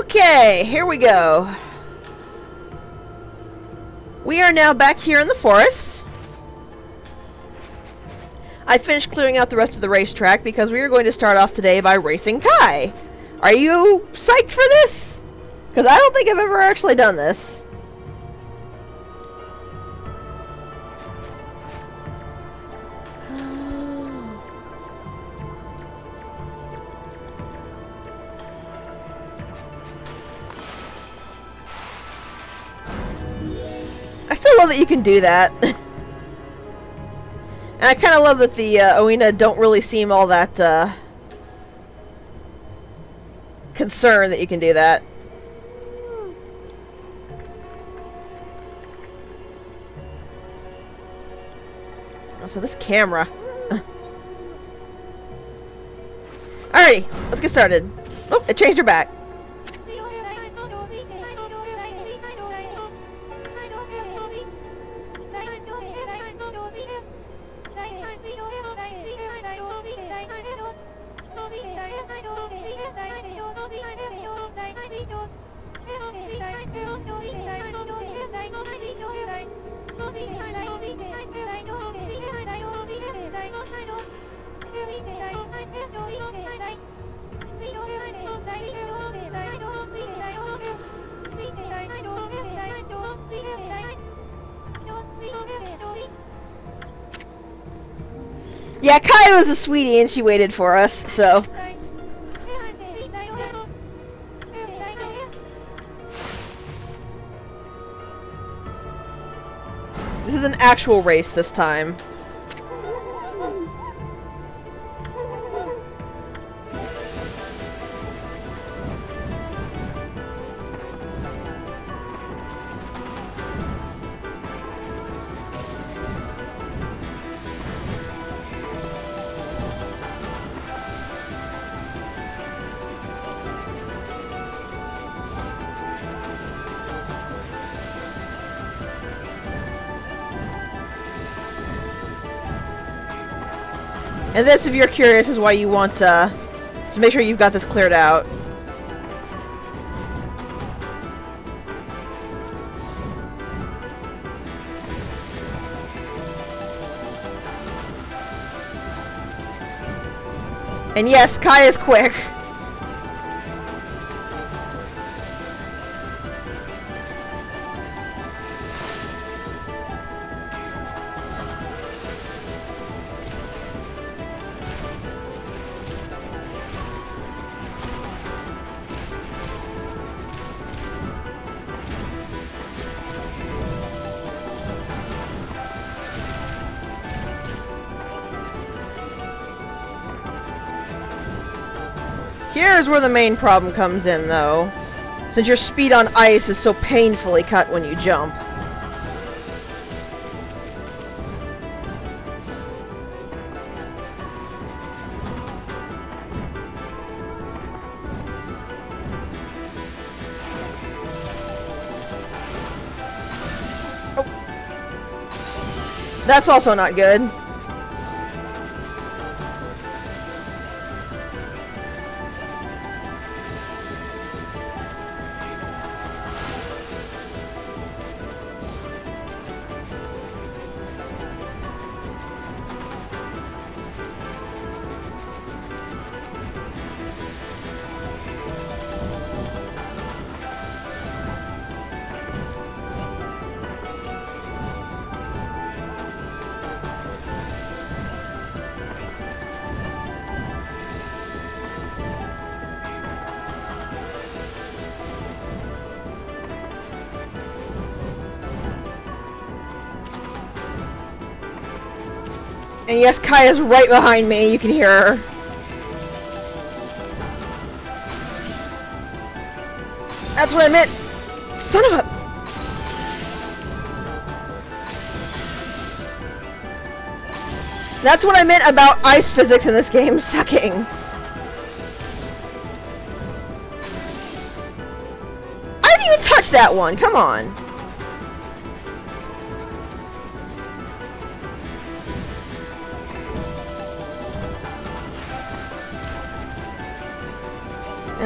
Okay, here we go. We are now back here in the forest. I finished clearing out the rest of the racetrack because we are going to start off today by racing Kai. Are you psyched for this? Because I don't think I've ever actually done this. I still love that you can do that. And I kind of love that the Oina don't really seem all that concerned that you can do that. Oh, so this camera. Alrighty, let's get started. Oh, it changed her back. Yeah, Kai was a sweetie and she waited for us, so. This is an actual race this time. And this, if you're curious, is why you want to make sure you've got this cleared out. And yes, Kai is quick. Here's where the main problem comes in, though. Since your speed on ice is so painfully cut when you jump. Oh. That's also not good. And yes, Kai is right behind me. You can hear her. That's what I meant. Son of a... That's what I meant about ice physics in this game sucking. I didn't even touch that one. Come on.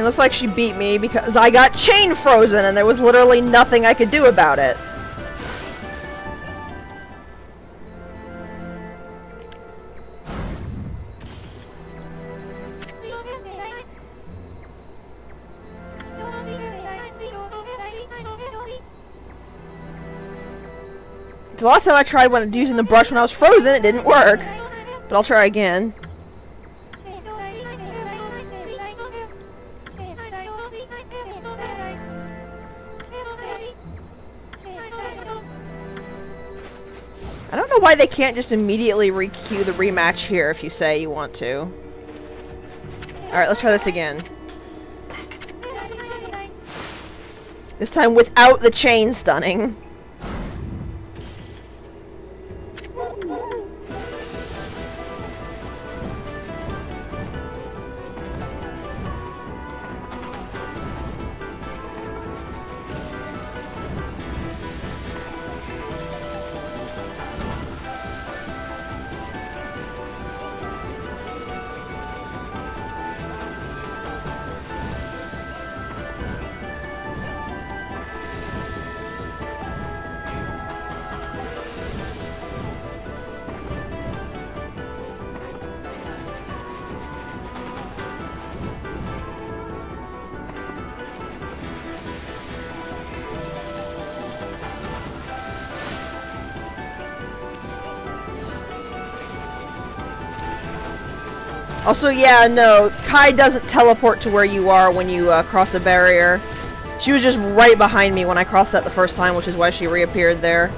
It looks like she beat me because I got chain frozen and there was literally nothing I could do about it. The last time I tried when using the brush when I was frozen, it didn't work. But I'll try again. I don't know why they can't just immediately re-queue the rematch here if you say you want to. Alright, let's try this again. This time without the chain stunning. Also, yeah, no, Kai doesn't teleport to where you are when you cross a barrier. She was just right behind me when I crossed that the first time, which is why she reappeared there.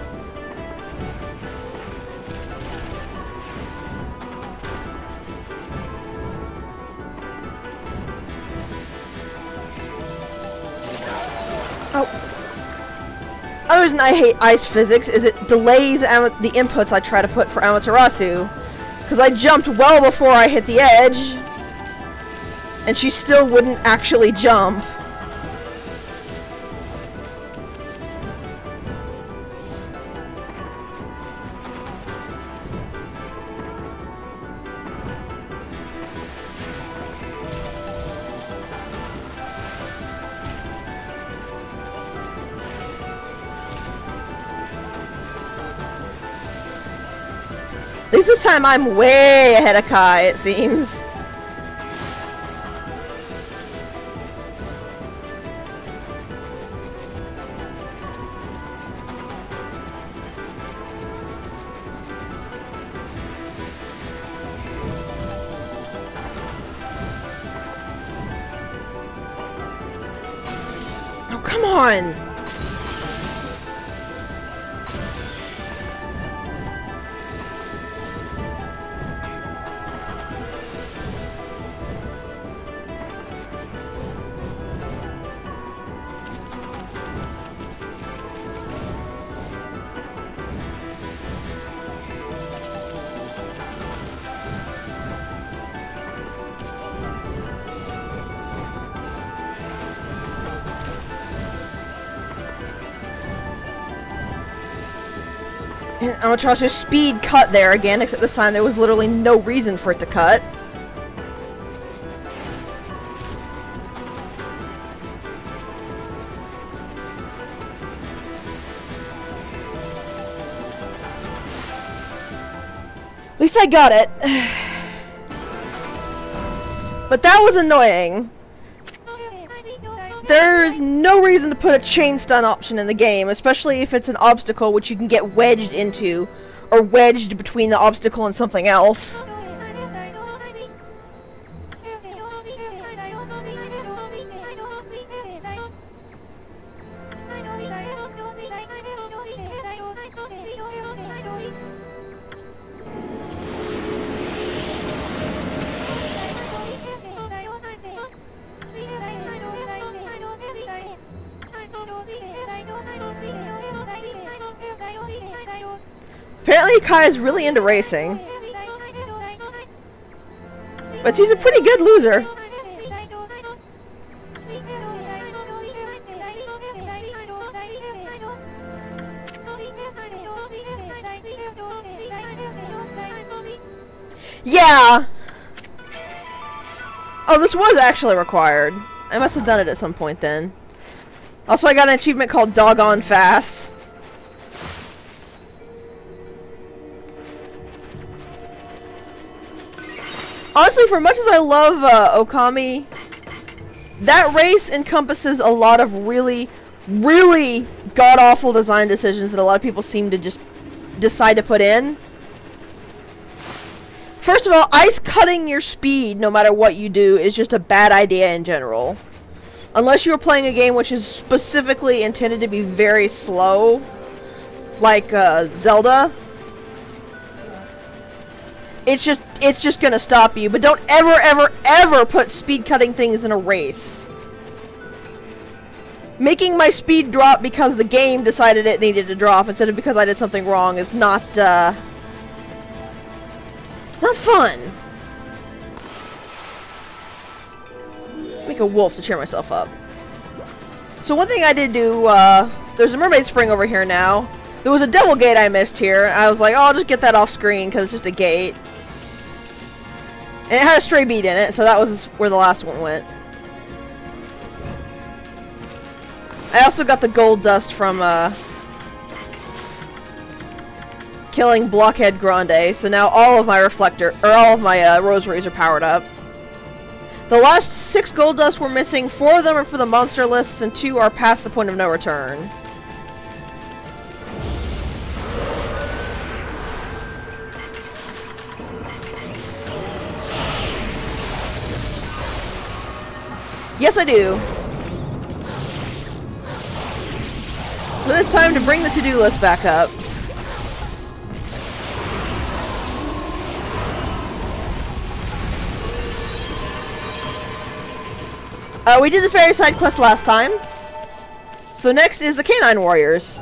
Oh. Other reason I hate ice physics is it delays the inputs I try to put for Amaterasu. Because I jumped well before I hit the edge, and she still wouldn't actually jump. At least this time I'm way ahead of Kai, it seems. Oh, come on! Amaterasu's speed cut there again, except this time there was literally no reason for it to cut. At least I got it. But that was annoying. There's no reason to put a chain stun option in the game, especially if it's an obstacle which you can get wedged into, or wedged between the obstacle and something else. Apparently Kai is really into racing. But she's a pretty good loser. Yeah! Oh, this was actually required. I must have done it at some point then. Also, I got an achievement called Doggone Fast. Honestly, for much as I love Okami, that race encompasses a lot of really, really god-awful design decisions that a lot of people seem to just decide to put in. First of all, ice cutting your speed, no matter what you do, is just a bad idea in general. Unless you're playing a game which is specifically intended to be very slow, like Zelda. It's just gonna stop you. But don't ever, ever, ever put speed cutting things in a race. Making my speed drop because the game decided it needed to drop instead of because I did something wrong is not, it's not fun. Make a wolf to cheer myself up. So one thing I did do, there's a mermaid spring over here now. There was a devil gate I missed here. I was like, oh, I'll just get that off screen because it's just a gate. And it had a stray bead in it, so that was where the last one went. I also got the gold dust from, killing Blockhead Grande, so now all of my rosaries are powered up. The last 6 gold dust we're missing, 4 of them are for the monster lists, and 2 are past the point of no return. Yes, I do. But it's time to bring the to-do list back up. We did the fairy side quest last time. So next is the Canine Warriors.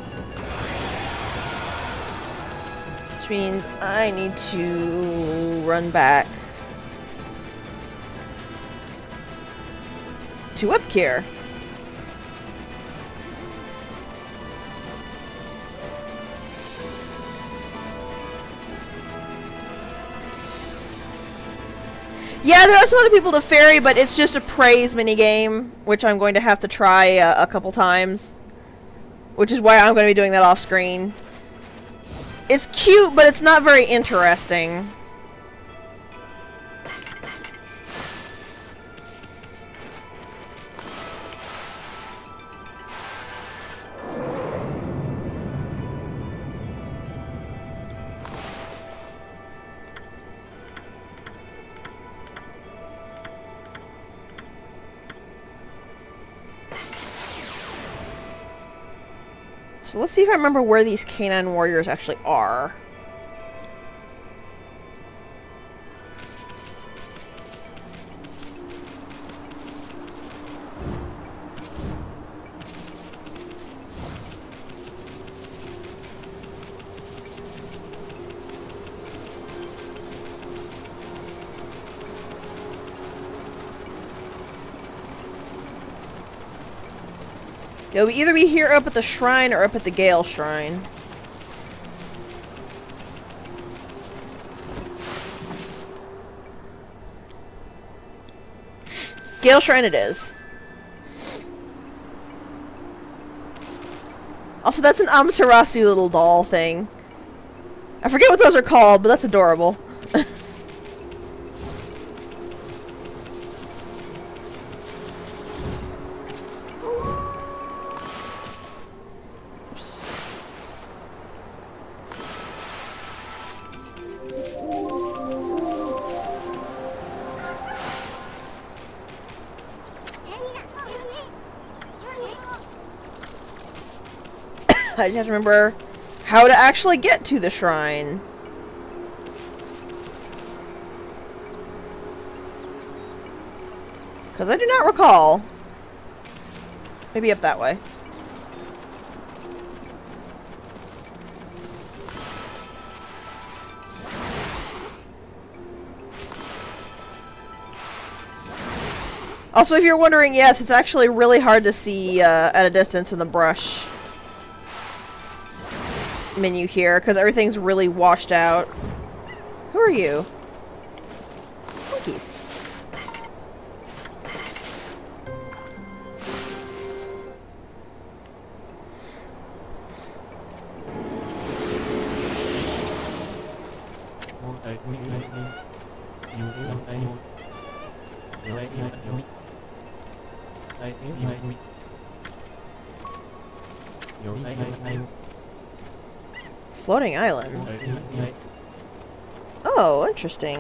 Which means I need to run back to Upkeer. Yeah, there are some other people to ferry, but it's just a praise minigame, which I'm going to have to try a couple times. Which is why I'm going to be doing that off screen. It's cute, but it's not very interesting. So let's see if I remember where these Canine Warriors actually are. It'll either be here up at the shrine or up at the Gale Shrine. Gale Shrine it is. Also, that's an Amaterasu little doll thing. I forget what those are called, but that's adorable. I just have to remember how to actually get to the shrine. Because I do not recall. Maybe up that way. Also, if you're wondering, yes, it's actually really hard to see at a distance in the brush menu here, because everything's really washed out. Who are you? Monkeys. Floating island. Oh, interesting.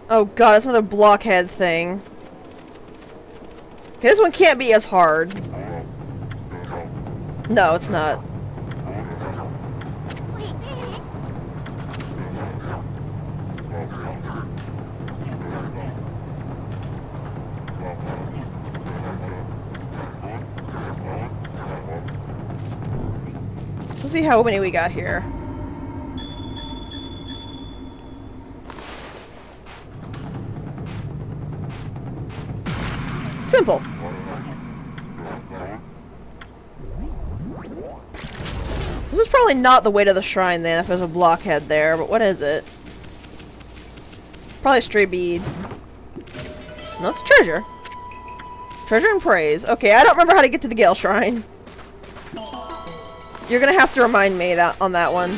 Oh god, it's another blockhead thing. Okay, this one can't be as hard. No, it's not. Let's see how many we got here. Simple. This is probably not the way to the shrine then, if there's a blockhead there, but what is it? Probably a stray bead. No, it's a treasure. Treasure and praise. Okay, I don't remember how to get to the Gale Shrine. You're gonna have to remind me on that one.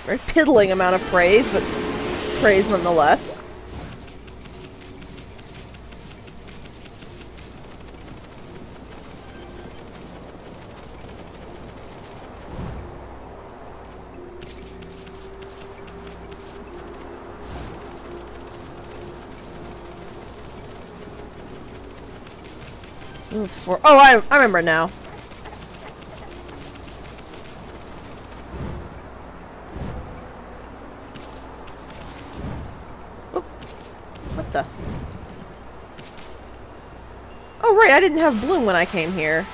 Very piddling amount of praise, but praise nonetheless. Ooh, oh, I remember now. Oop. What the? Oh, right, I didn't have bloom when I came here.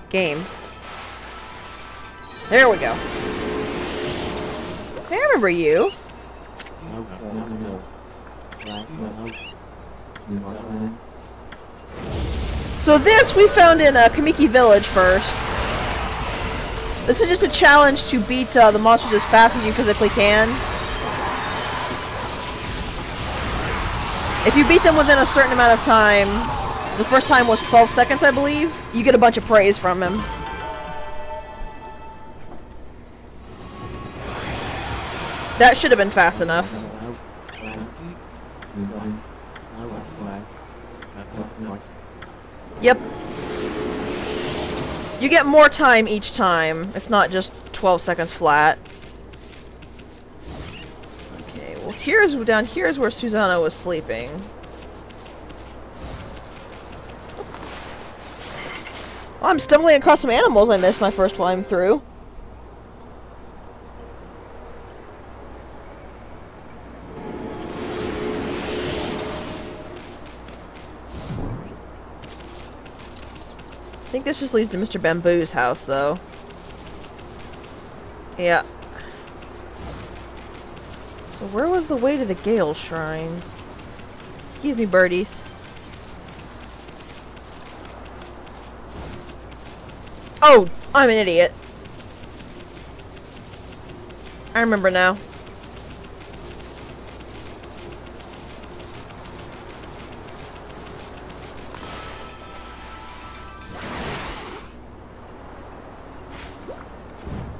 Game. There we go. Hey, I remember you. So this we found in Kamiki Village first. This is just a challenge to beat the monsters as fast as you physically can. If you beat them within a certain amount of time, the first time was 12 seconds, I believe, you get a bunch of praise from him. That should have been fast enough. Yep. You get more time each time. It's not just 12 seconds flat. Okay, well down here's where Susanna was sleeping. Well, I'm stumbling across some animals I missed my first time through. I think this just leads to Mr. Bamboo's house, though. Yeah. So where was the way to the Gale Shrine? Excuse me, birdies. Oh, I'm an idiot. I remember now.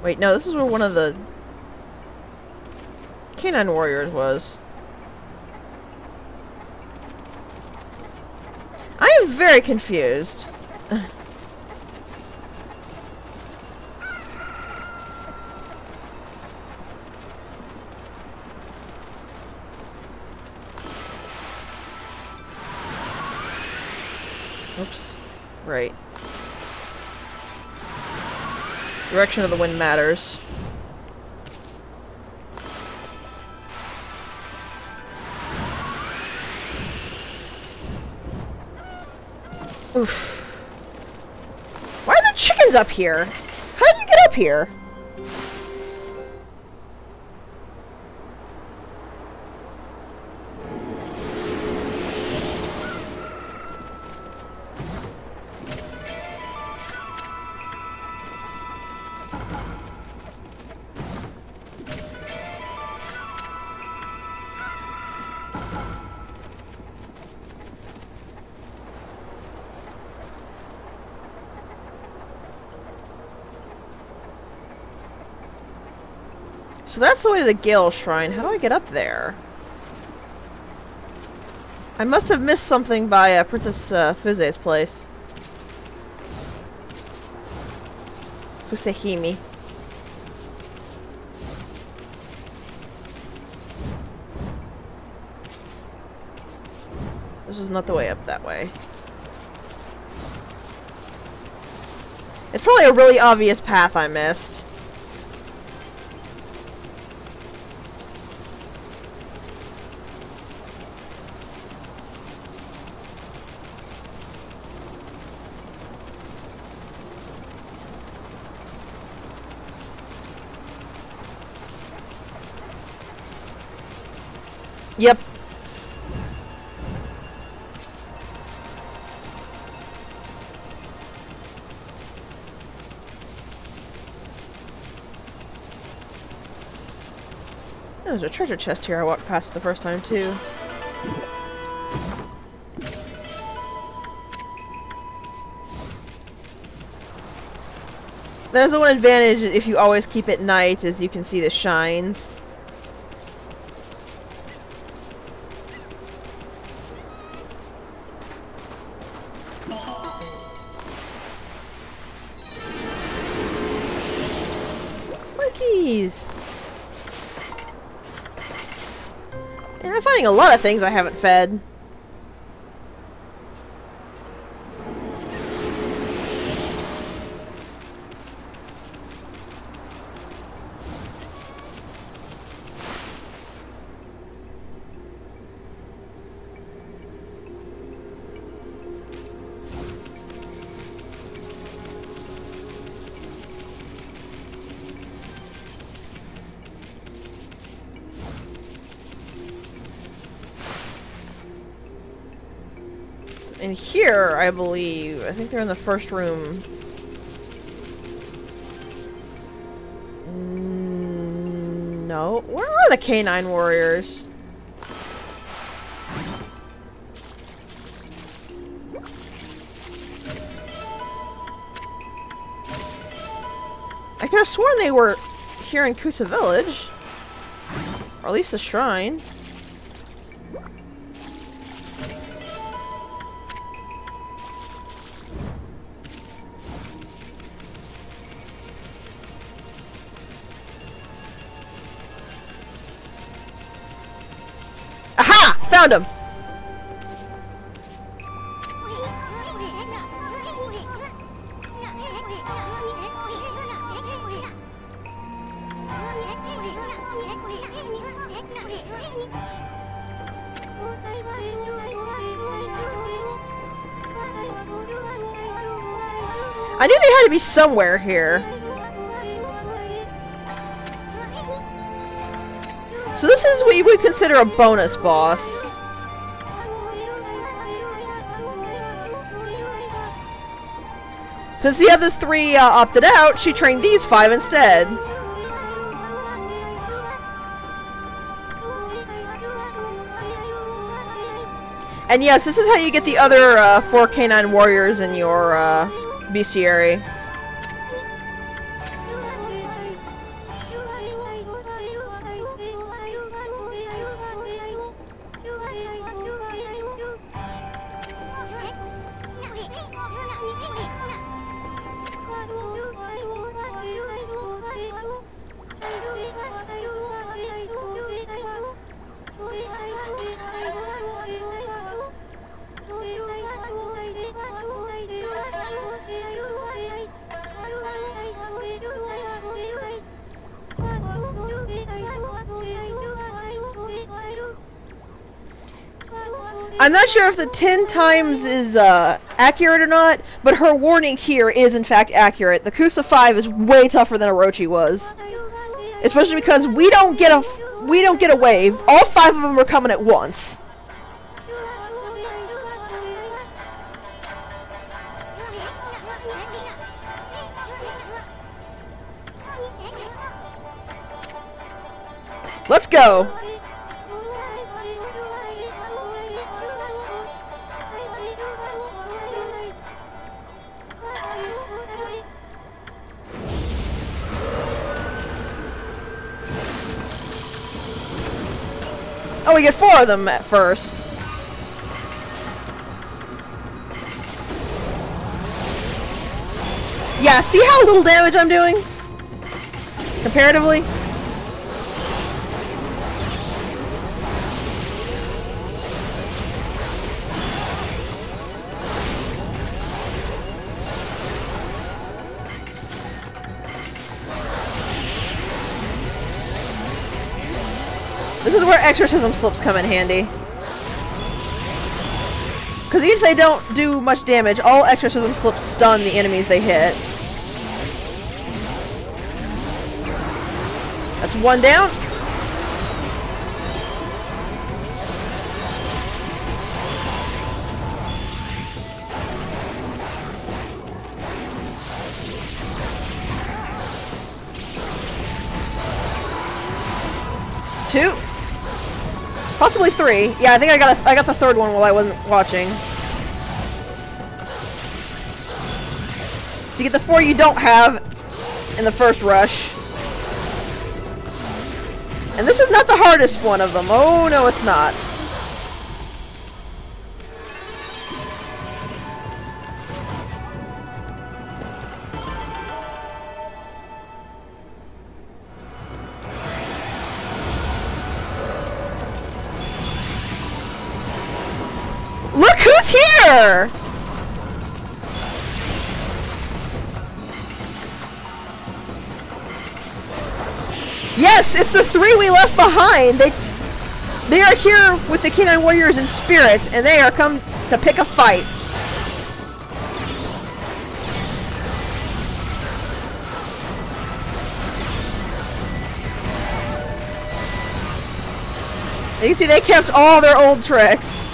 Wait, no, this is where one of the canine warriors was. I am very confused. Oops. Right. Direction of the wind matters. Oof. Why are there chickens up here? How did you get up here? So that's the way to the Gale Shrine. How do I get up there? I must have missed something by Princess Fuze's place. Fusehimi. This is not the way up that way. It's probably a really obvious path I missed. Yep. There's a treasure chest here I walked past the first time, too. There's the one advantage if you always keep it night, is you can see the shines. Monkeys! And I'm finding a lot of things I haven't fed. In here, I believe. I think they're in the first room. No. Where are the canine warriors? I could have sworn they were here in Kusa Village. Or at least the shrine. Found him! I knew they had to be somewhere here. So this is what you would consider a bonus boss. Since the other three opted out, she trained these 5 instead. And yes, this is how you get the other 4 canine warriors in your bestiary. I'm not sure if the 10 times is accurate or not, but her warning here is in fact accurate. The Kusa 5 is way tougher than Orochi was, especially because we don't get a wave. All 5 of them are coming at once. Let's go. we get 4 of them at first. Yeah, see how little damage I'm doing? Comparatively? This is where exorcism slips come in handy. Because even if they don't do much damage, all exorcism slips stun the enemies they hit. That's 1 down. Two. Possibly 3. Yeah, I think I got the 3rd one while I wasn't watching. So you get the 4 you don't have in the first rush. And this is not the hardest one of them. Oh, no, it's not. Look who's here! Yes, it's the 3 we left behind. They are here with the Canine Warriors and spirits, and they are come to pick a fight. You can see they kept all their old tricks.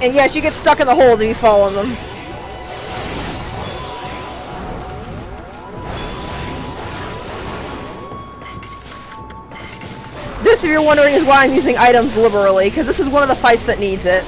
And yes, you get stuck in the holes if you fall in them. This, if you're wondering, is why I'm using items liberally, because this is one of the fights that needs it.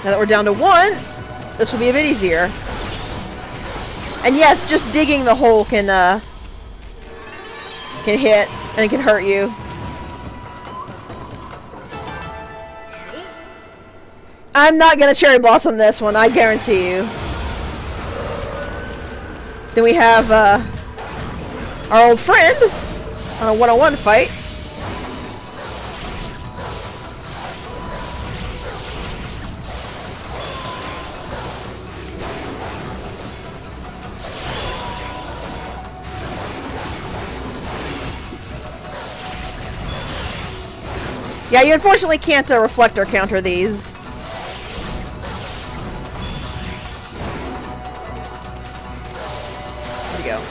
Now that we're down to 1, this will be a bit easier. And yes, just digging the hole can hit and can hurt you. I'm not gonna cherry blossom this one, I guarantee you. Then we have our old friend on a one-on-one fight. Yeah, you unfortunately can't reflector counter these. There we go.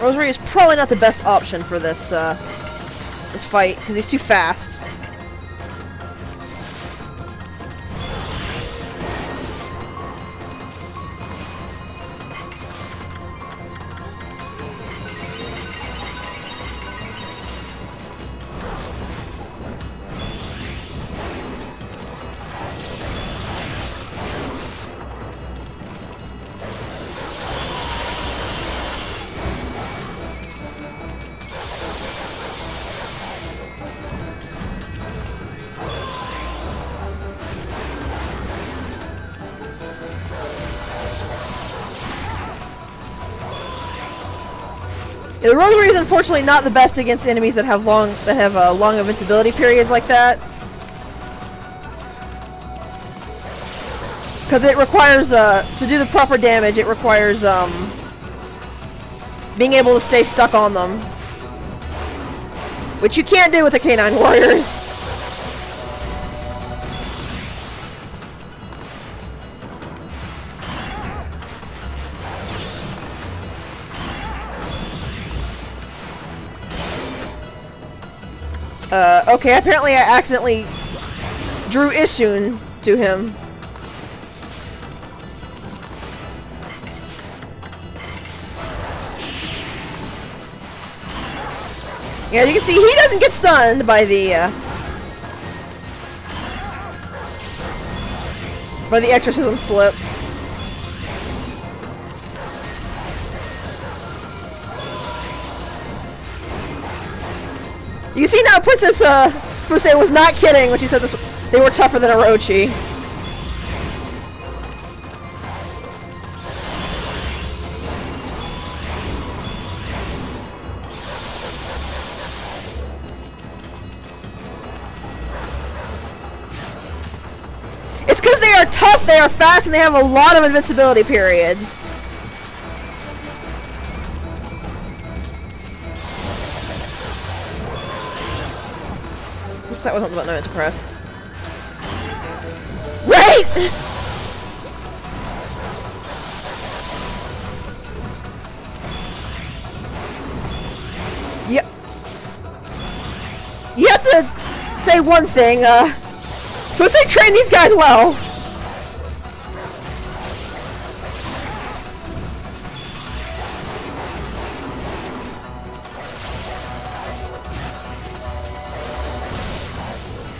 Rosary is probably not the best option for this this fight because he's too fast. Yeah, the rosary is unfortunately not the best against enemies that have long invincibility periods like that. Because it requires, to do the proper damage, it requires, being able to stay stuck on them. Which you can't do with the Canine Warriors. Okay, apparently I accidentally drew Ishun to him. Yeah, you can see he doesn't get stunned by the exorcism slip. You see now Princess Fusei was not kidding when she said they were tougher than Orochi. It's because they are tough, they are fast, and they have a lot of invincibility period. Oops, that wasn't the button I meant to press. Right! Yep. You have to say one thing, supposed to train these guys well.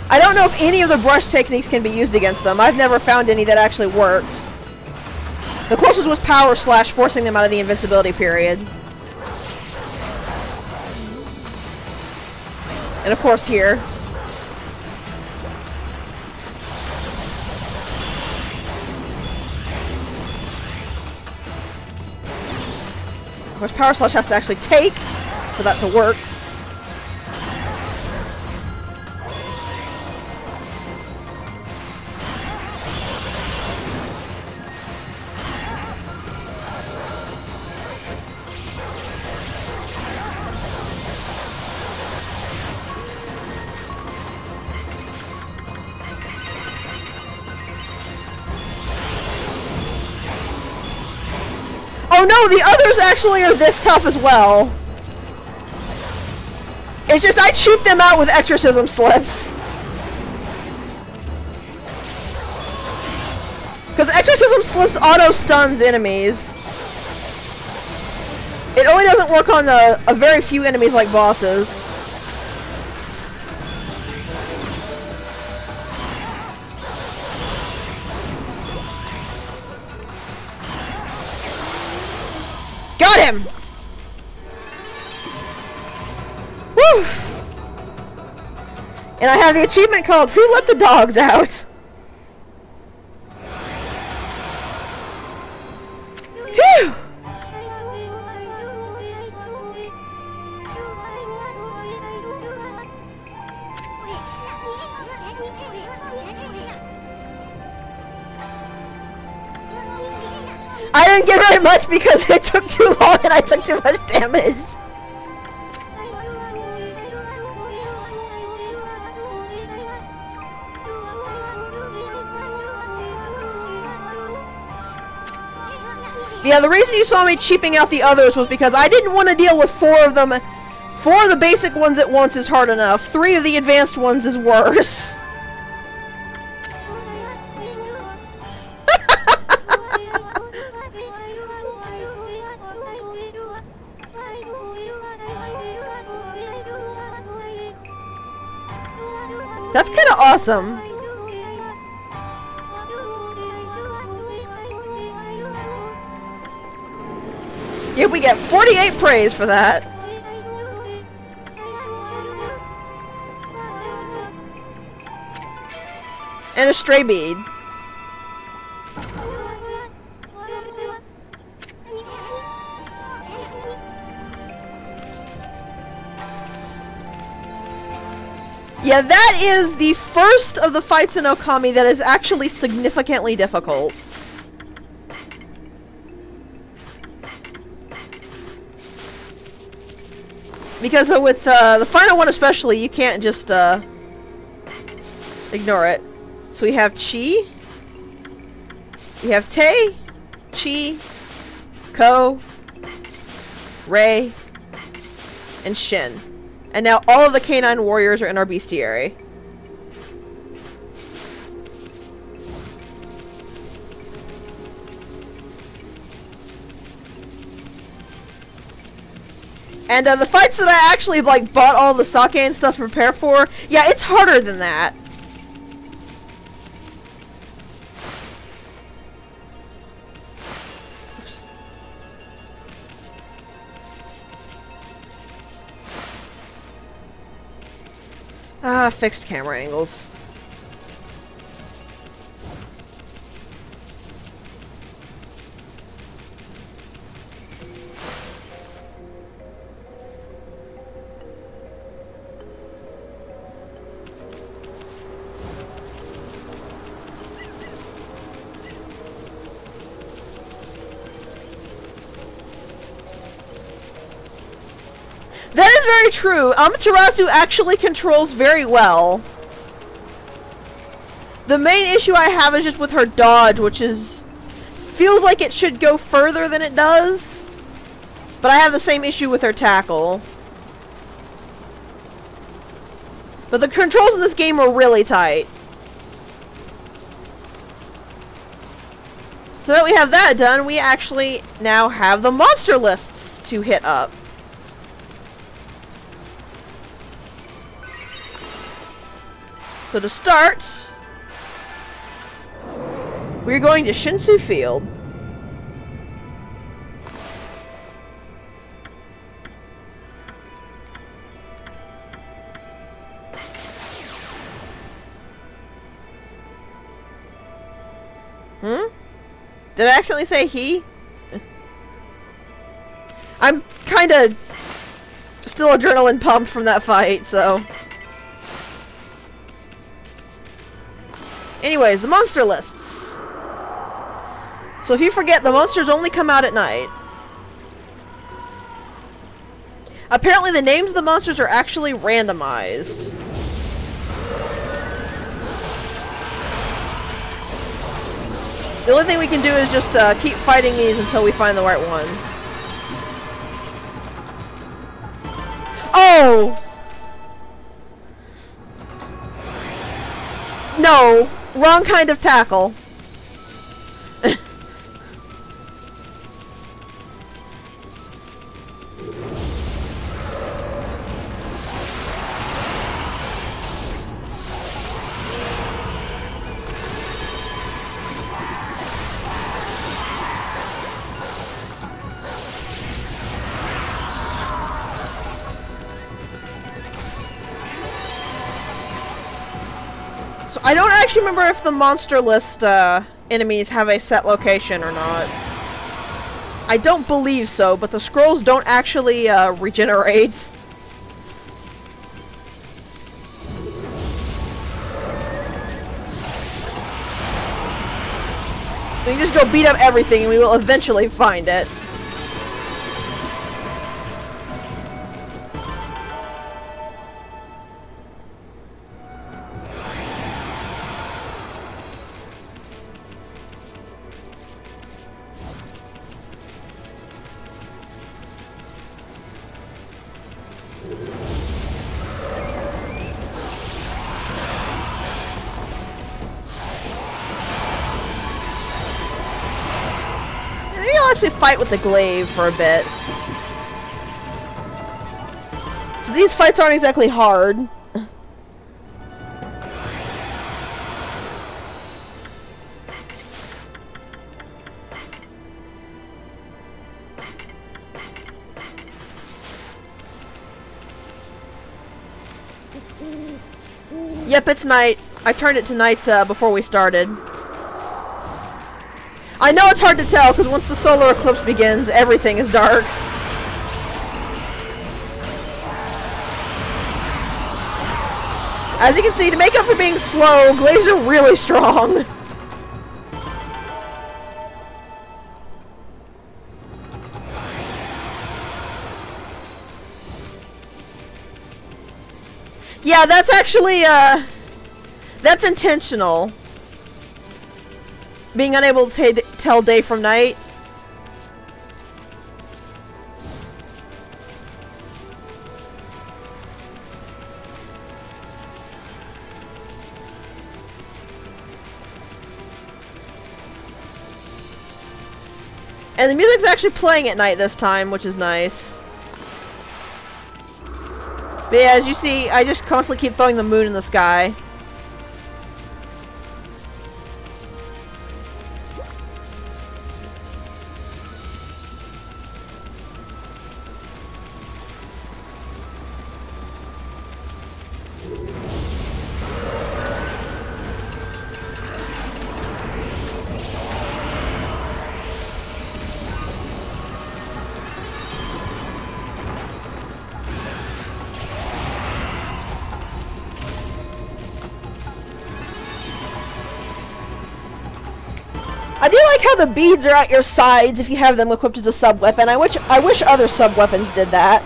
I don't know if any of the brush techniques can be used against them. I've never found any that actually worked. The closest was power slash, forcing them out of the invincibility period. And of course here. Of course, power slash has to actually take for that to work. Oh no, the others actually are this tough as well. It's just I cheaped them out with exorcism slips. Because exorcism slips auto stuns enemies. It only doesn't work on a very few enemies like bosses. Got him! Woo! And I have the achievement called Who Let the Dogs Out? Phew! I didn't get very much because it took too long and I took too much damage. Yeah, the reason you saw me cheaping out the others was because I didn't want to deal with 4 of them. 4 of the basic ones at once is hard enough. 3 of the advanced ones is worse. That's kind of awesome. Yeah, we get 48 praise for that. And a stray bead. Yeah, that is the first of the fights in Okami that is actually significantly difficult. Because with the final one especially, you can't just ignore it. So we have Chi, we have Tae, Chi, Ko, Rei, and Shin. And now all of the Canine Warriors are in our bestiary. And the fights that I actually like bought all the sake and stuff to prepare for, yeah, it's harder than that. Oops. Ah, fixed camera angles. That is very true. Amaterasu actually controls very well. The main issue I have is just with her dodge, which is... feels like it should go further than it does. But I have the same issue with her tackle. But the controls in this game are really tight. So that we have that done, we actually now have the monster lists to hit up. So to start, we're going to Shinsu Field. Did I actually say he? I'm kinda still adrenaline pumped from that fight, so... Anyways, the monster lists. So if you forget, the monsters only come out at night. Apparently the names of the monsters are actually randomized. The only thing we can do is just keep fighting these until we find the right one. Oh! No! Wrong kind of tackle. So I don't actually remember if the monster list enemies have a set location or not. I don't believe so, but the scrolls don't actually regenerate. We can just go beat up everything and we will eventually find it. Fight with the glaive for a bit. So these fights aren't exactly hard. Yep, it's night. I turned it to night before we started. I know it's hard to tell, because once the solar eclipse begins, everything is dark. As you can see, to make up for being slow, glaives are really strong. Yeah, that's actually, that's intentional. Being unable to tell day from night. And the music's actually playing at night this time, which is nice. But yeah, as you see, I just constantly keep throwing the moon in the sky. I do like how the beads are at your sides if you have them equipped as a sub-weapon. I wish other sub-weapons did that.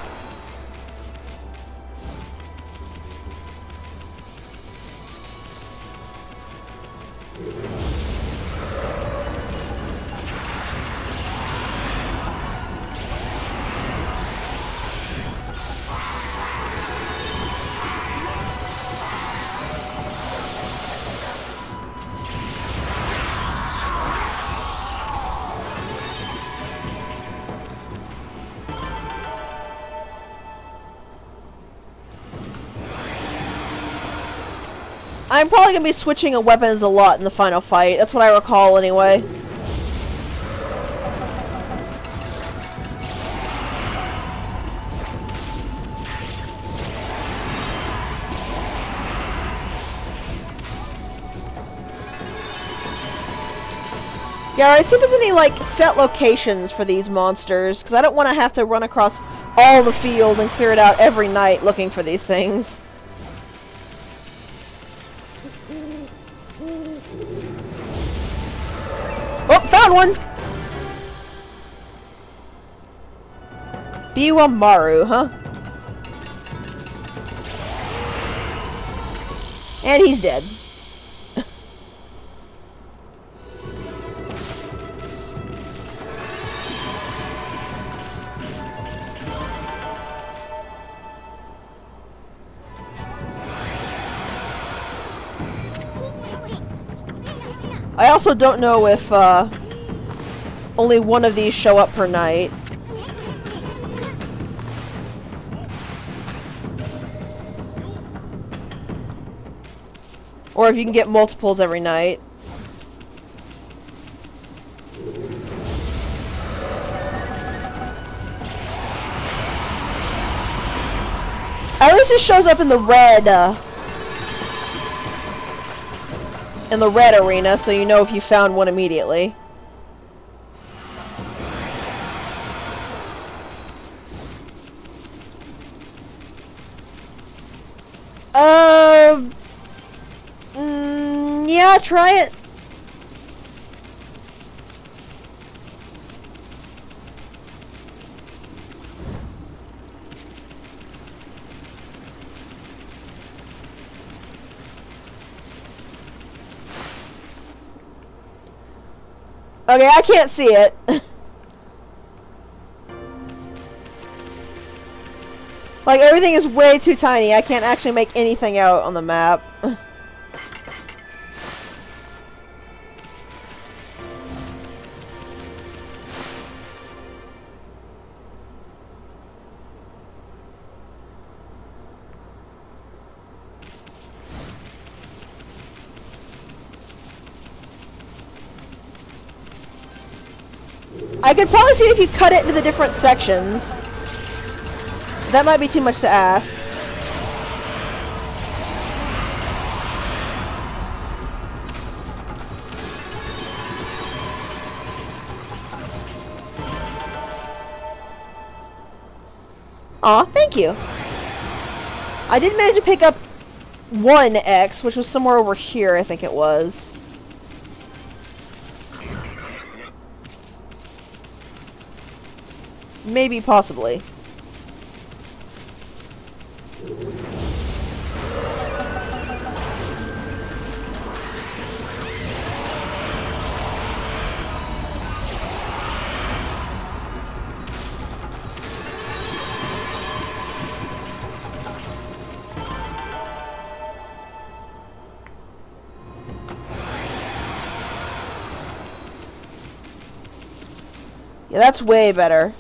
I'm probably going to be switching weapons a lot in the final fight. That's what I recall anyway. Yeah, I see if there's any, like, set locations for these monsters, because I don't want to have to run across all the field and clear it out every night looking for these things. Oh, found one! Biwa Maru, huh? And he's dead. I also don't know if only one of these show up per night. Or if you can get multiples every night. At least it shows up in the red arena, so you know if you found one immediately. Yeah, try it. Okay, I can't see it. Like, everything is way too tiny. I can't actually make anything out on the map. I could probably see it if you cut it into the different sections. That might be too much to ask. Aw, thank you. I did manage to pick up 1X, which was somewhere over here, I think it was. Maybe, possibly. Yeah, that's way better.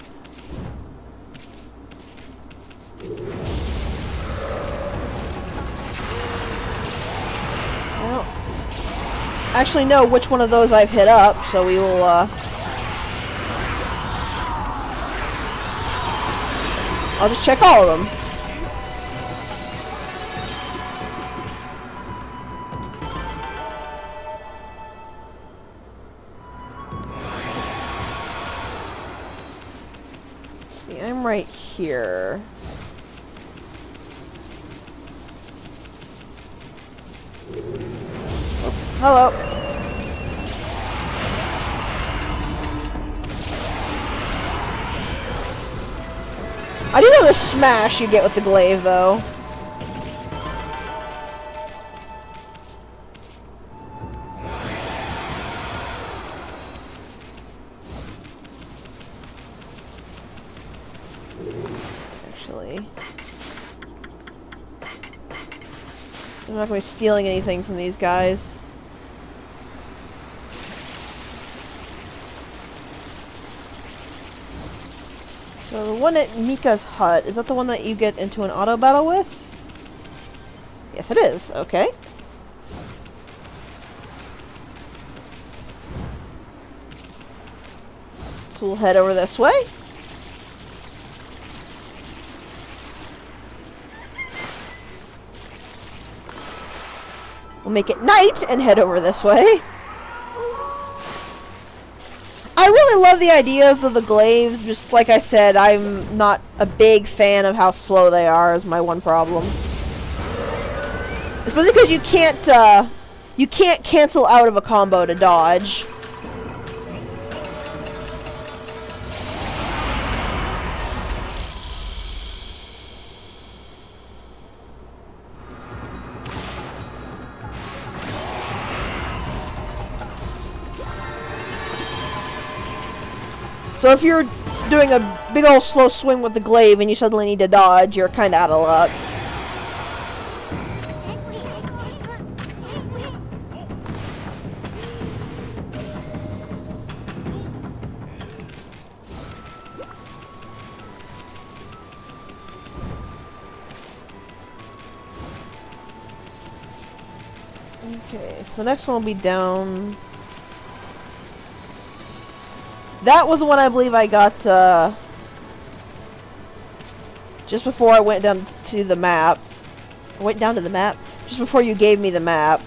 I don't actually know which one of those I've hit up, so we will, I'll just check all of them. See, I'm right here. Oh, hello. I do know the smash you get with the glaive, though. Actually, I'm not going to be stealing anything from these guys. So the one at Mika's hut, is that the one that you get into an auto battle with? Yes, it is. Okay. So we'll head over this way. We'll make it night and head over this way. I really love the ideas of the glaives. Just like I said, I'm not a big fan of how slow they are, is my one problem. Especially because you can't cancel out of a combo to dodge. So if you're doing a big old slow swing with the glaive and you suddenly need to dodge, you're kind of out of luck. Okay, so the next one will be down. That was the one I believe I got just before I went down to the map. I went down to the map? Just before you gave me the map.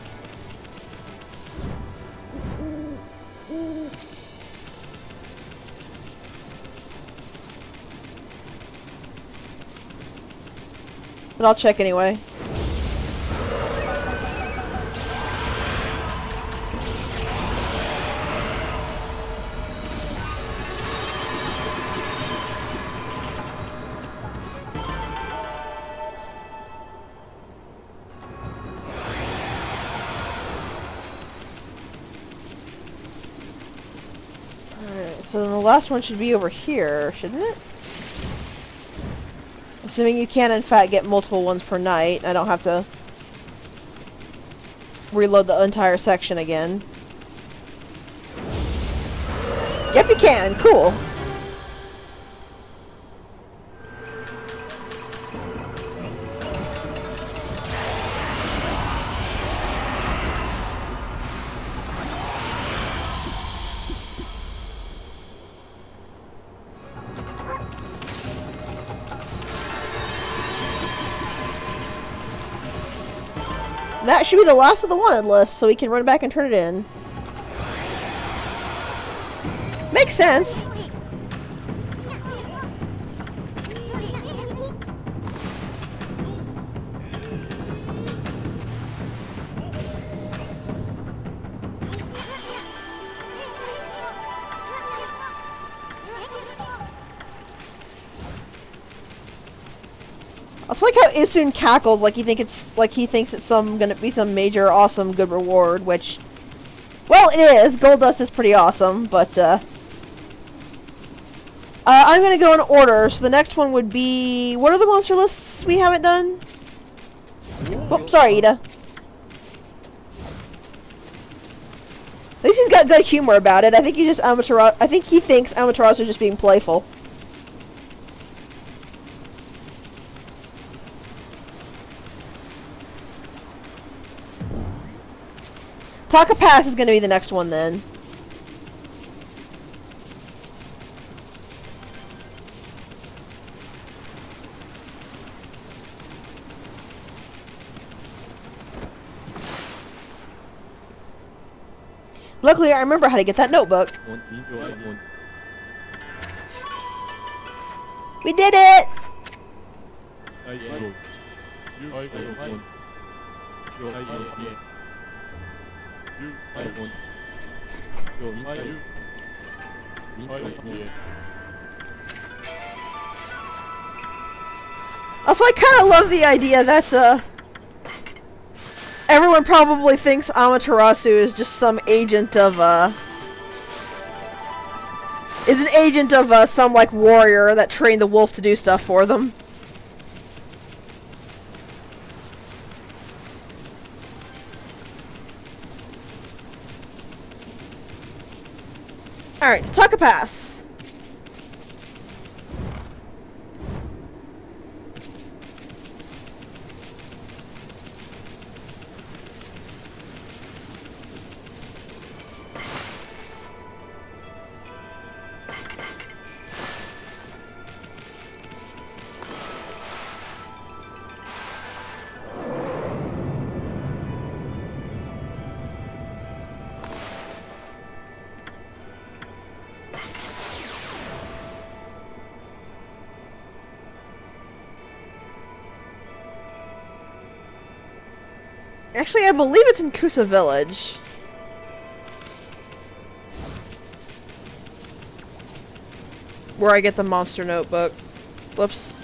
But I'll check anyway. So then the last one should be over here, shouldn't it? Assuming you can, in fact, get multiple ones per night. I don't have to reload the entire section again. Yep, you can. Cool. That should be the last of the wanted list, so we can run back and turn it in. Makes sense. also like how Isun cackles like he thinks it's gonna be some major awesome good reward, which, well, it is. Gold dust is pretty awesome, but I'm gonna go in order. So the next one would be, what are the monster lists we haven't done? Whoops, sorry, Ida. At least he's got good humor about it. I think I think he thinks Amaterasu is just being playful. Taka Pass is going to be the next one then. Luckily, I remember how to get that notebook. We did it! Also, I kind of love the idea that, everyone probably thinks Amaterasu is just some agent of, is an agent of, some, like, warrior that trained the wolf to do stuff for them. Alright, so Taka Pass. Actually, I believe it's in Kusa Village. Where I get the monster notebook. Whoops.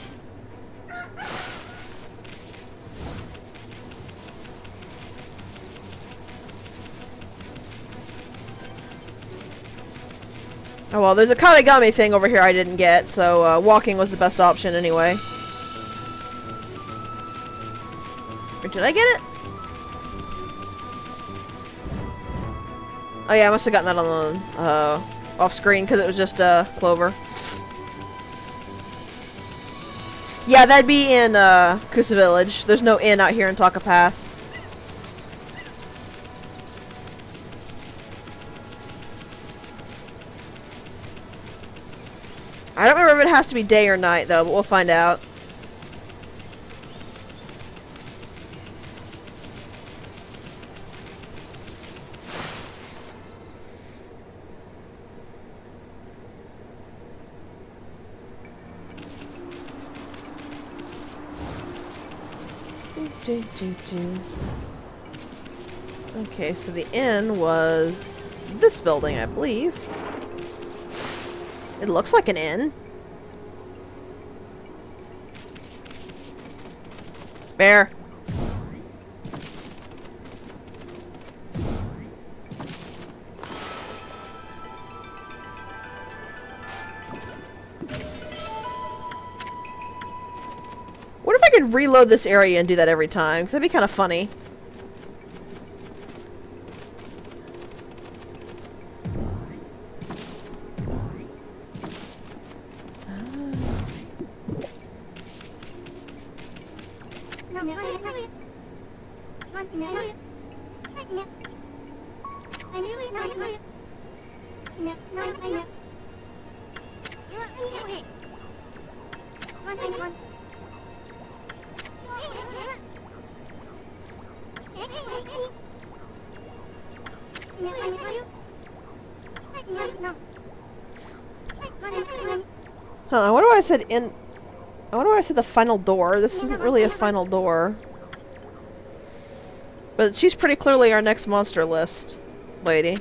Oh well, there's a Kamigami thing over here I didn't get, so walking was the best option anyway. Or did I get it? Oh yeah, I must have gotten that on the, off screen because it was just, Clover. Yeah, that'd be in, Kusa Village. There's no inn out here in Taka Pass. I don't remember if it has to be day or night, though, but we'll find out. Okay, so the inn was this building, I believe. It looks like an inn. Bear. What if I could reload this area and do that every time? Because that'd be kind of funny. Huh, I wonder why I said in... I wonder why I said the final door. This isn't really a final door. But she's pretty clearly our next monster list lady.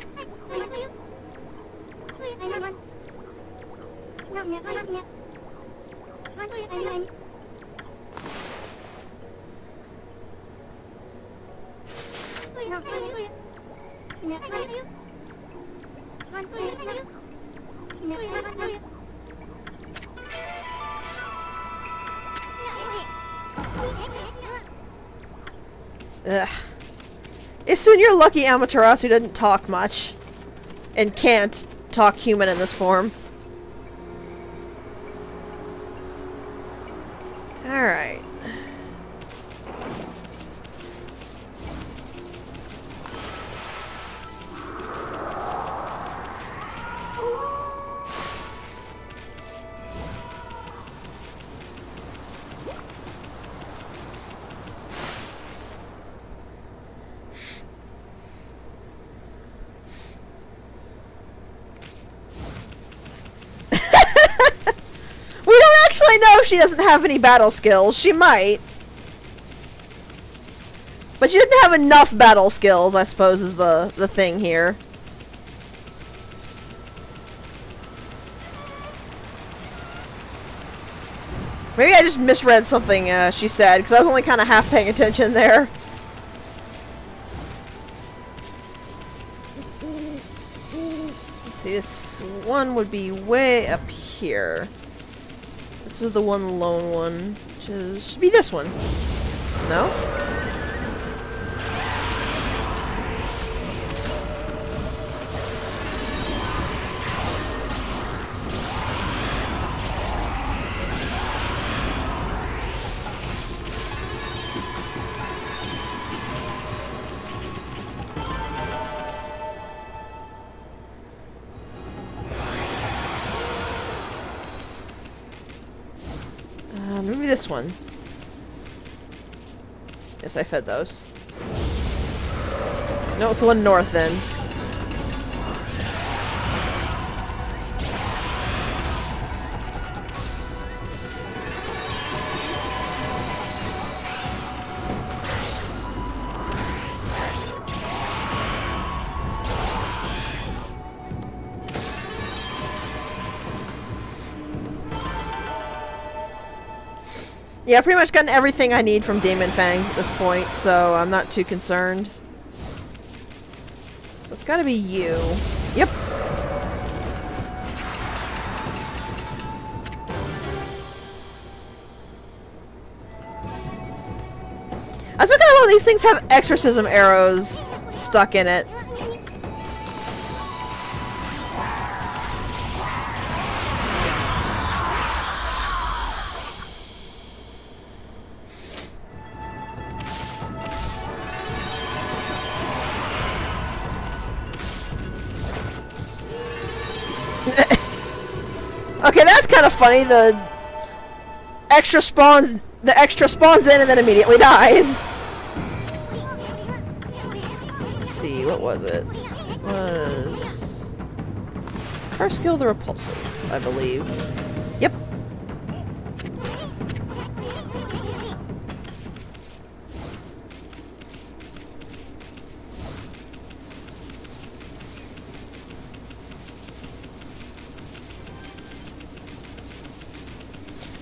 Ugh. It's soon you're lucky Amaterasu didn't talk much. And can't talk human in this form. Alright. We don't actually know if she doesn't have any battle skills. She might. But she didn't have enough battle skills, I suppose, is the thing here. Maybe I just misread something she said, because I was only kind of half paying attention there. Let's see, this one would be way up here. This is the one lone one, which is, should be this one. No? Maybe this one. Yes, I fed those. No, it's the one north then. Yeah, I've pretty much gotten everything I need from Demon Fangs at this point, so I'm not too concerned. So it's gotta be you. Yep. I was looking at all these things have exorcism arrows stuck in it. Okay, that's kind of funny. The extra spawns in and then immediately dies. Let's see, what was it? It was Carskill the Repulsive, I believe. Yep.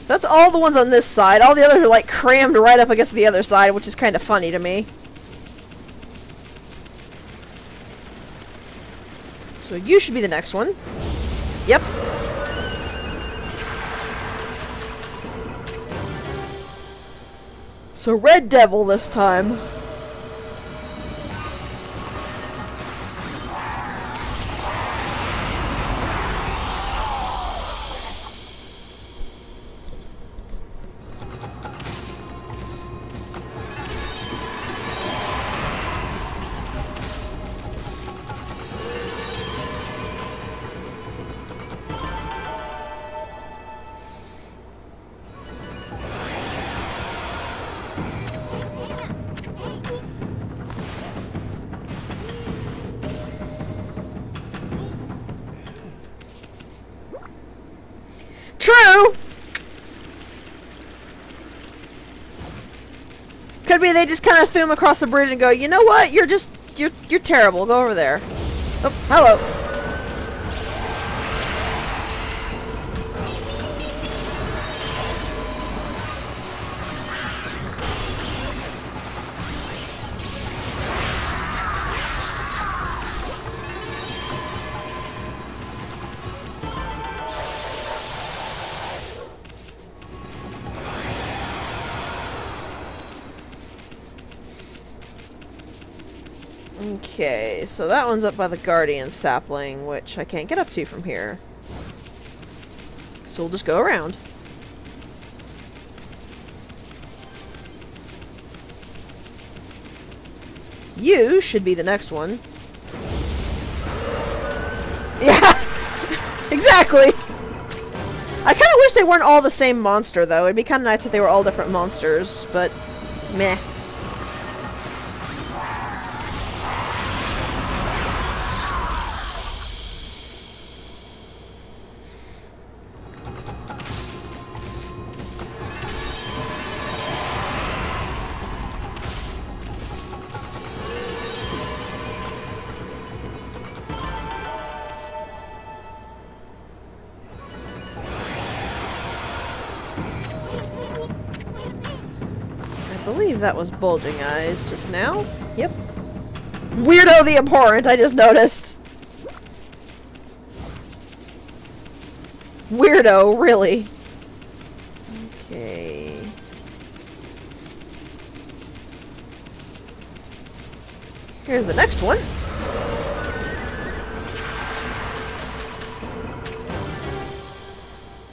That's all the ones on this side. All the others are like crammed right up against the other side, which is kind of funny to me. So you should be the next one. Yep. So Red Devil this time. True! Could be they just kind of threw him across the bridge and go, you know what? You're terrible. Go over there. Oh, hello. Okay, so that one's up by the Guardian sapling, which I can't get up to from here. So we'll just go around. You should be the next one. Yeah! Exactly! I kinda wish they weren't all the same monster, though. It'd be kinda nice if they were all different monsters, but meh. I believe that was Bulging Eyes just now. Yep. Weirdo the Abhorrent, I just noticed. Weirdo, really. Okay. Here's the next one.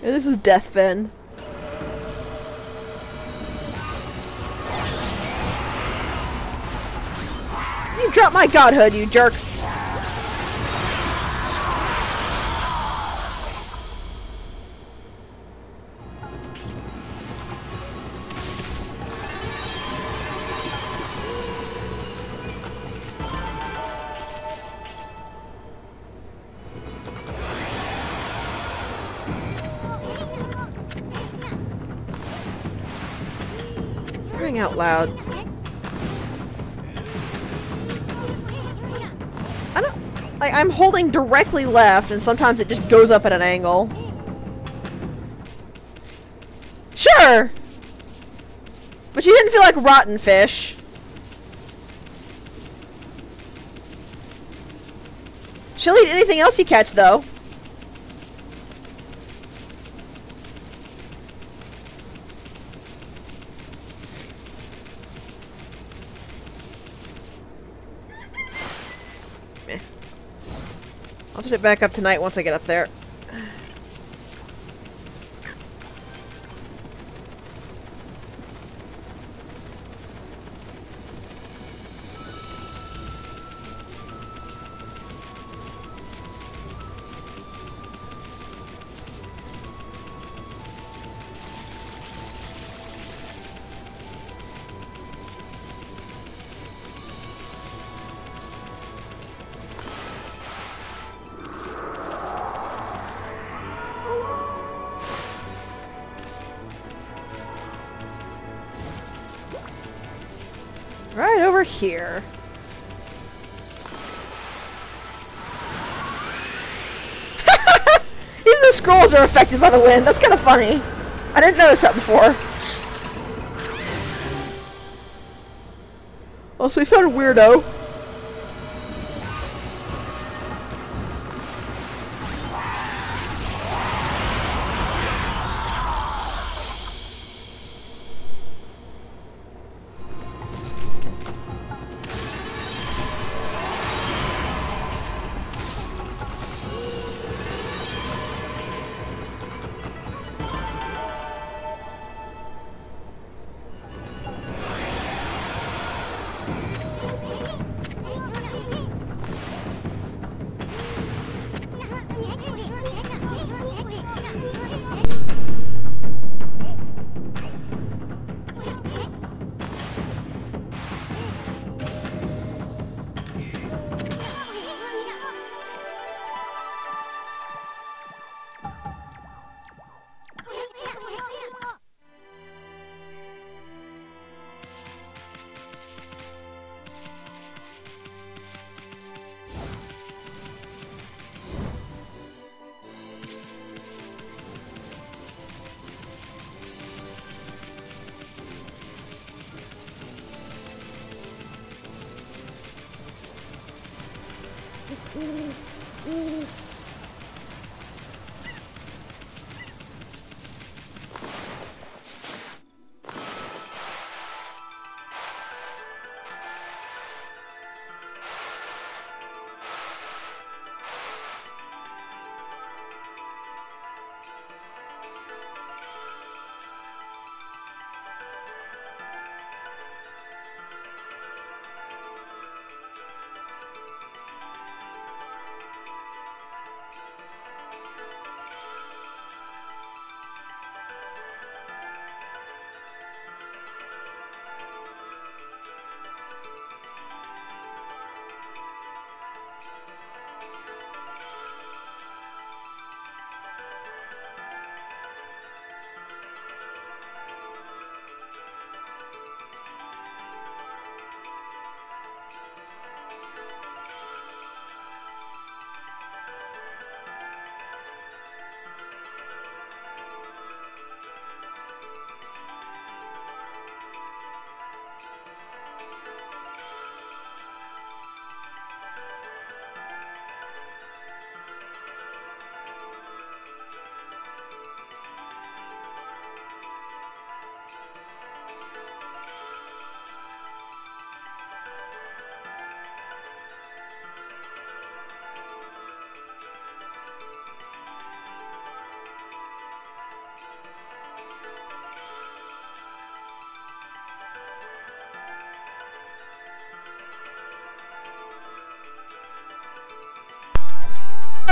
Yeah, this is Deathfen. You dropped my godhood, you jerk! Crying out loud. I'm holding directly left, and sometimes it just goes up at an angle. Sure! But you didn't feel like rotten fish. She'll eat anything else you catch, though. Meh. I'll put it back up tonight once I get up there. Right over here. Even the scrolls are affected by the wind. That's kind of funny. I didn't notice that before. Also, we found a weirdo.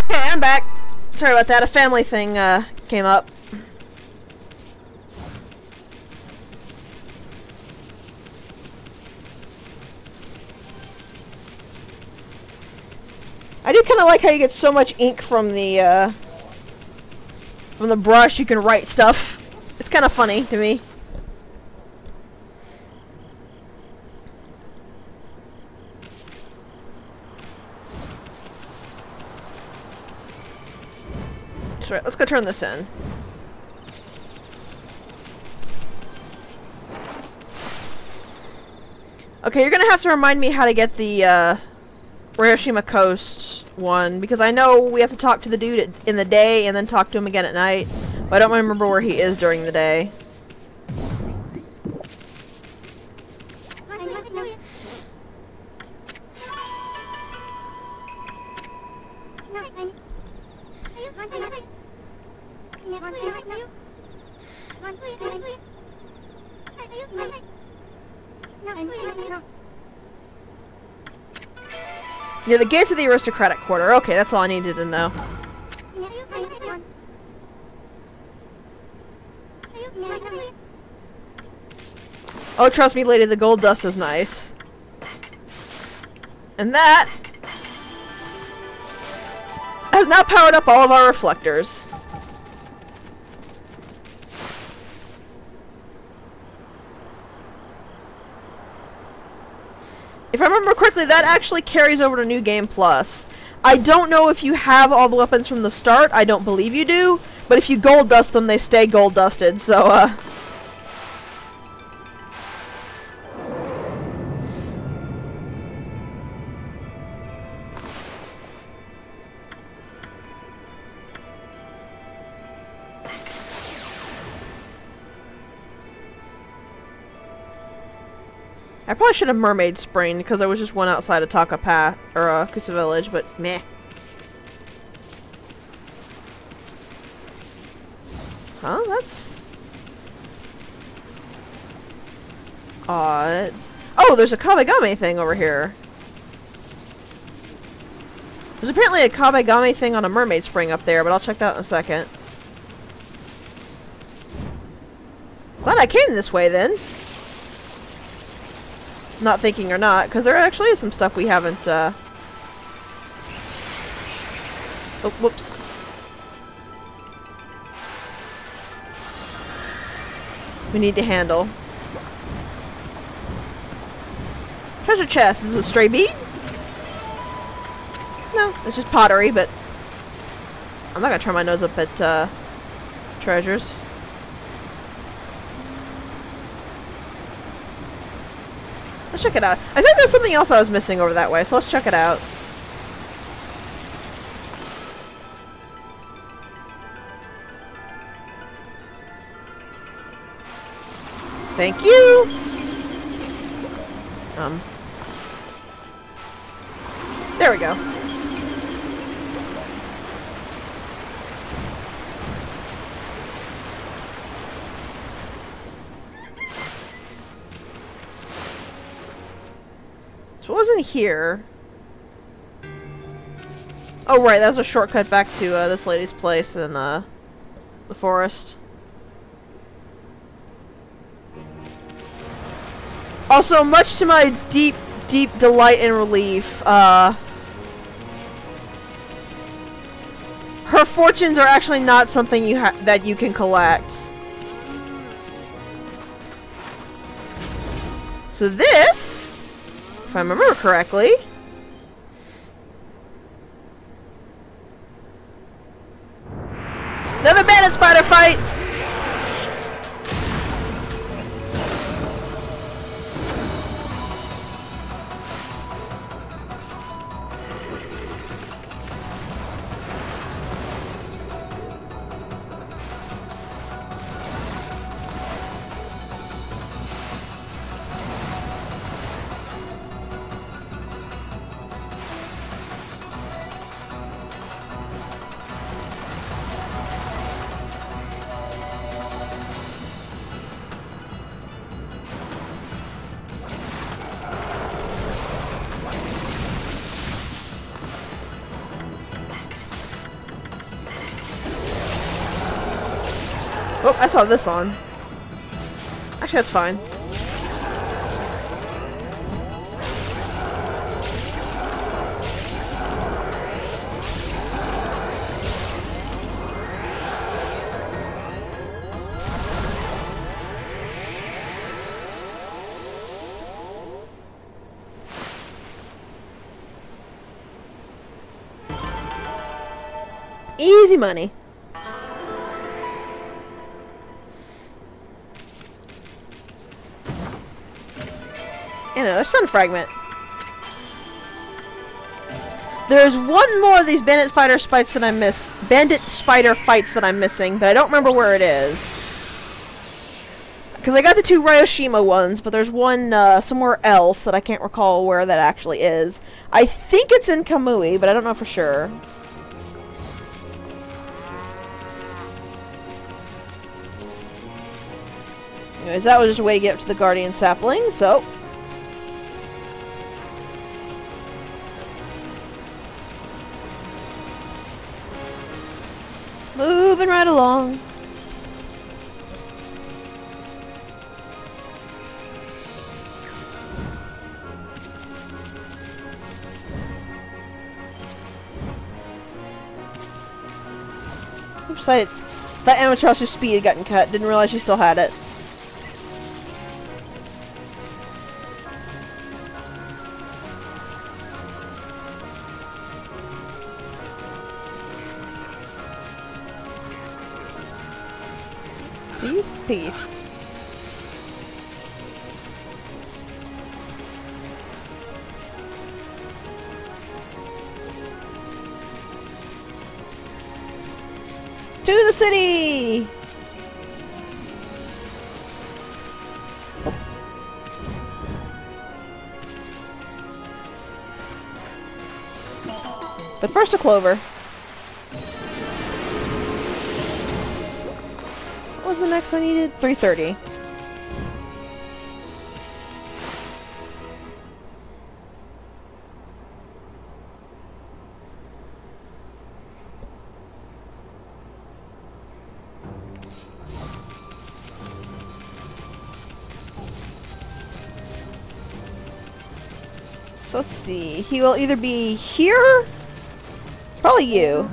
Okay, I'm back. Sorry about that. A family thing came up. I do kind of like how you get so much ink from the brush. You can write stuff. It's kind of funny to me. That's right. Let's go turn this in. Okay, you're gonna have to remind me how to get the Hiroshima Coast one, because I know we have to talk to the dude in the day and then talk to him again at night, but I don't remember where he is during the day. Near the gates of the aristocratic quarter. Okay, that's all I needed to know. Oh, trust me, lady, the gold dust is nice. And that has now powered up all of our reflectors. If I remember correctly, that actually carries over to New Game Plus. I don't know if you have all the weapons from the start. I don't believe you do. But if you gold dust them, they stay gold dusted. So, I probably should have mermaid sprained because there was just one outside of Taka Path or Kusa Village, but meh. Huh? That's odd. Oh, there's a Kabegame thing over here. There's apparently a Kabegame thing on a mermaid spring up there, but I'll check that out in a second. Glad I came this way then. Not thinking or not, because there actually is some stuff we haven't, Oh, whoops. We need to handle. Treasure chest. Is it a stray bead? No, it's just pottery, but I'm not gonna turn my nose up at, treasures. Let's check it out. I think there's something else I was missing over that way, so let's check it out. Thank you! There we go. So it wasn't here. Oh right, that was a shortcut back to this lady's place in the forest. Also, much to my deep delight and relief, her fortunes are actually not something that you can collect. So this, if I remember correctly, another bandit spider fight! Oh, I saw this on. Actually, that's fine. Easy money. And another sun fragment. There's one more of these bandit spider fights that I miss. Bandit spider fights that I'm missing, but I don't remember where it is. Because I got the 2 Ryoshima ones, but there's one somewhere else that I can't recall where that actually is. I think it's in Kamui, but I don't know for sure. Anyways, that was just a way to get up to the Guardian Sapling, so... moving right along. Oops, that Amaterasu's speed had gotten cut. Didn't realize she still had it. Peace, peace. To the city! But first a clover. What was the next I needed? 330. So let's see. He will either be here. Probably you.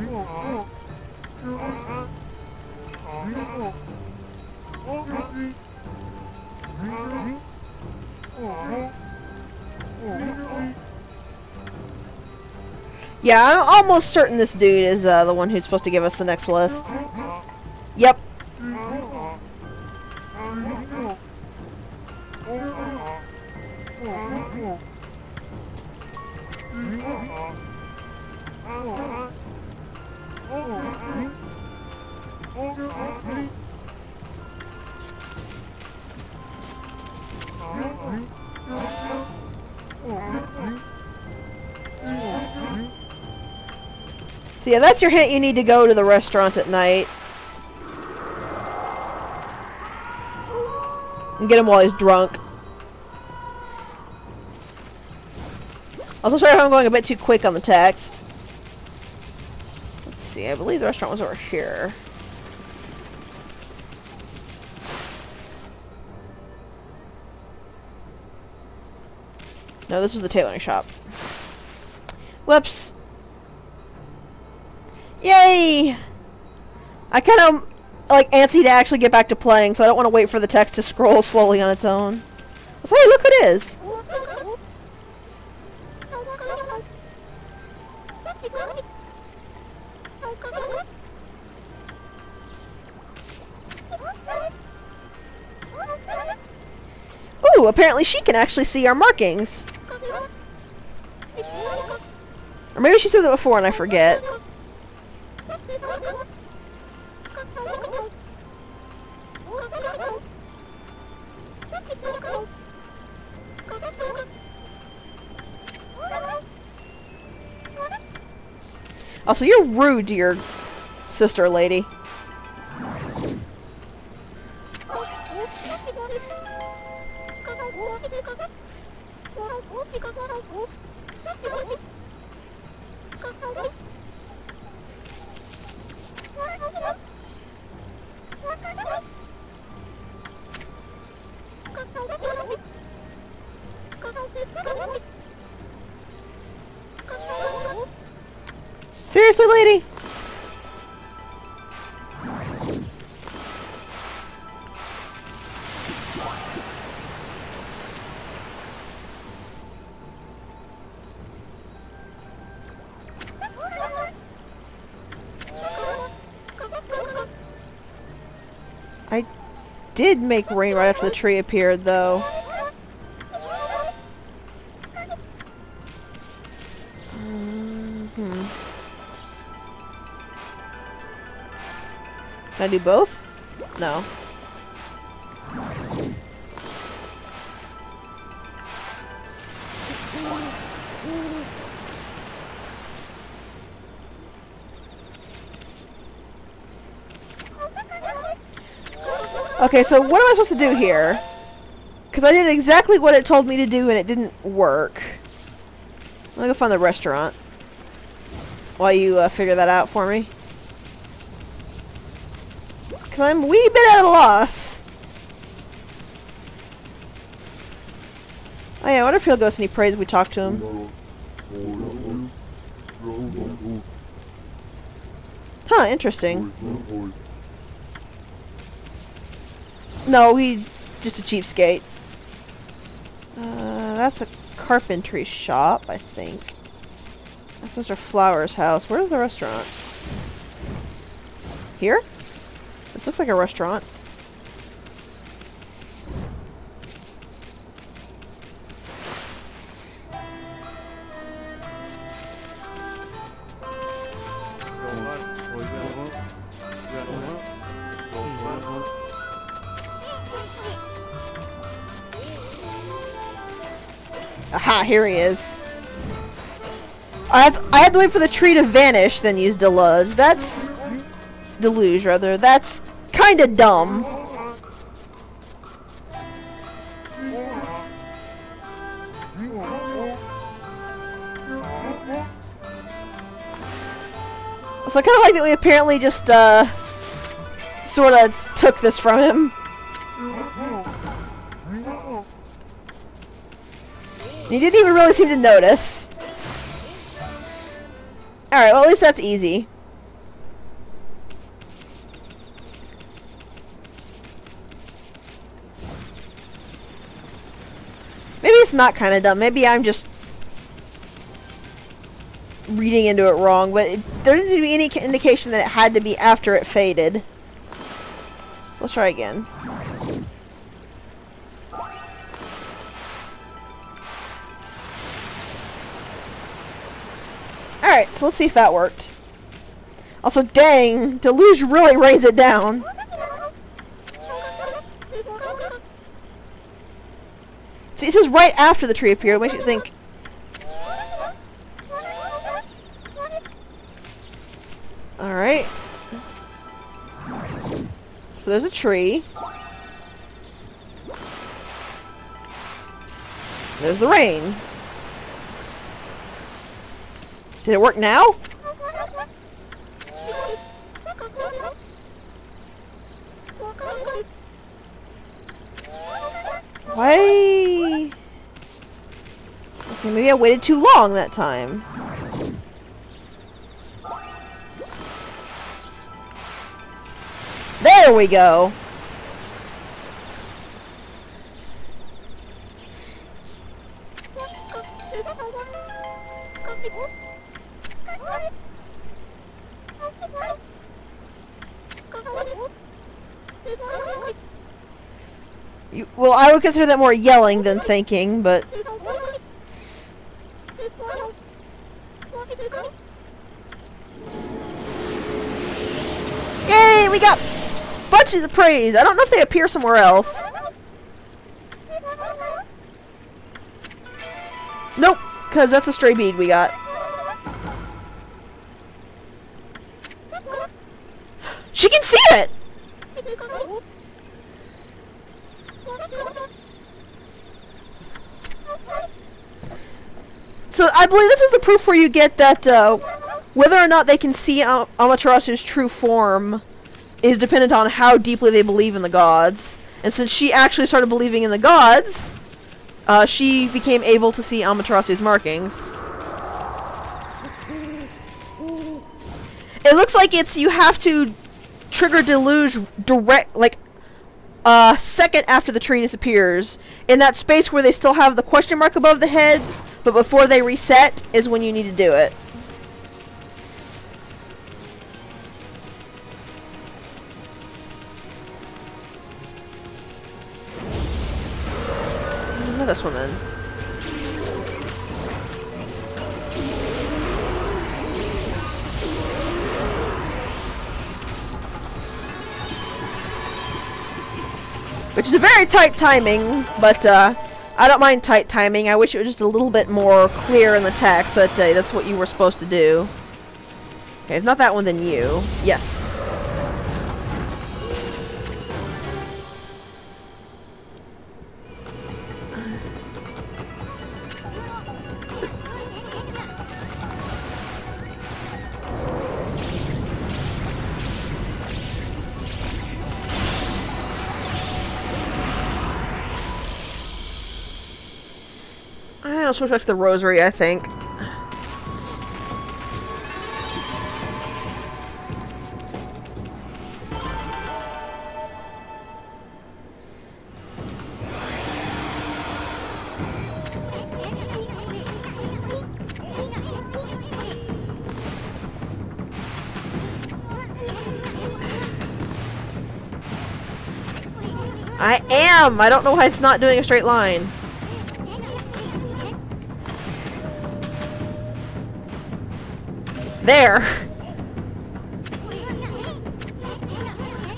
Yeah, I'm almost certain this dude is the one who's supposed to give us the next list. Yep. So yeah, that's your hint. You need to go to the restaurant at night. And get him while he's drunk. Also, sorry if I'm going a bit too quick on the text. Let's see, I believe the restaurant was over here. No, this was the tailoring shop. Whoops. Yay! I kind of like antsy to actually get back to playing, so I don't want to wait for the text to scroll slowly on its own. So hey, look who it is! Ooh, apparently she can actually see our markings. Or maybe she said that before and I forget. Also, you're rude to your sister lady. Seriously, lady? I did make rain right after the tree appeared, though. Can I do both? No. Okay, so what am I supposed to do here? Because I did exactly what it told me to do and it didn't work. I'm gonna go find the restaurant. While you figure that out for me. Because I'm a wee bit at a loss. Oh yeah, I wonder if he'll go us any praise if we talk to him. Huh, interesting. No, he's just a cheapskate. That's a carpentry shop, I think. That's Mr. Flower's house. Where's the restaurant? Here? This looks like a restaurant. Aha, here he is. I had to wait for the tree to vanish, then use deluge. That's... Deluge, rather. That's kinda dumb. So I kinda like that we apparently just, sorta took this from him. He didn't even really seem to notice. Alright, well at least that's easy. Maybe it's not kind of dumb. Maybe I'm just reading into it wrong, but there doesn't seem to be any indication that it had to be after it faded. So let's try again. Alright, so let's see if that worked. Also, dang, Deluge really rains it down. See, this is right after the tree appeared. It makes you think. Alright. So there's a tree. There's the rain. Did it work now? Why? Okay, maybe I waited too long that time. There we go. Well, I would consider that more yelling than thinking, but... Yay! We got bunches of praise! I don't know if they appear somewhere else. Nope, because that's a stray bead we got. She can see it! So I believe this is the proof where you get that whether or not they can see Amaterasu's true form is dependent on how deeply they believe in the gods. And since she actually started believing in the gods, she became able to see Amaterasu's markings. It looks like it's you have to trigger deluge direct, like a second after the tree disappears. In that space where they still have the question mark above the head, but before they reset is when you need to do it. Not this one then. Which is a very tight timing, but I don't mind tight timing. I wish it was just a little bit more clear in the text that that's what you were supposed to do. Okay, if not that one, then you. Yes. I'll switch back to the rosary, I think. I am! I don't know why it's not doing a straight line. There!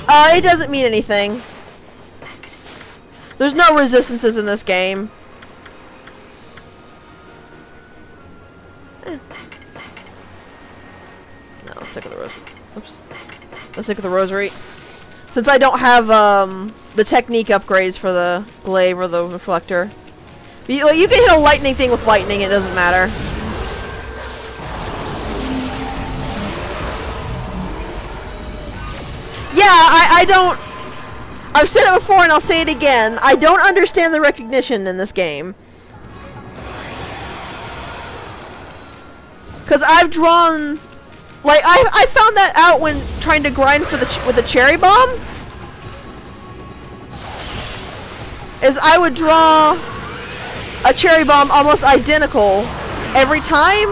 It doesn't mean anything. There's no resistances in this game. No, let's stick with the rosary. Oops. Let's stick with the rosary. Since I don't have, the technique upgrades for the glaive or the reflector. You can hit a lightning thing with lightning, it doesn't matter. Yeah, I don't... I've said it before and I'll say it again. I don't understand the recognition in this game. Because I've drawn... Like, I found that out when trying to grind for with the cherry bomb. Is I would draw a cherry bomb almost identical every time.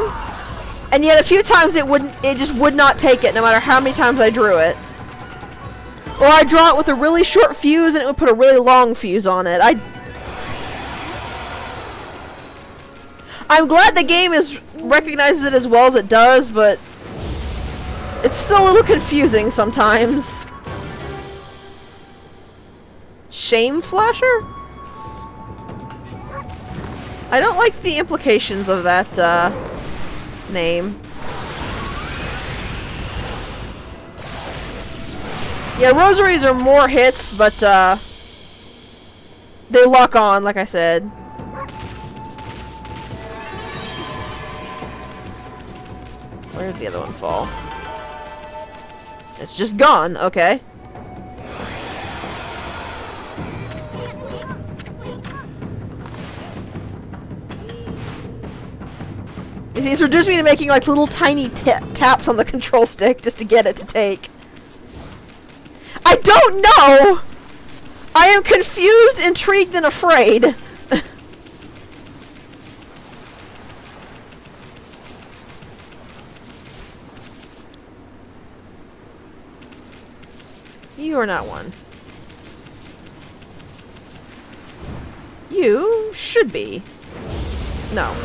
And yet a few times it just would not take it no matter how many times I drew it. Or I draw it with a really short fuse and it would put a really long fuse on it. I'm glad the game recognizes it as well as it does, but it's still a little confusing sometimes. Shame Flasher? I don't like the implications of that name. Yeah, rosaries are more hits, but they lock on, like I said. Where did the other one fall? It's just gone, okay. He's reduced me to making like little tiny taps on the control stick just to get it to take. I don't know! I am confused, intrigued, and afraid. You are not one. You should be. No.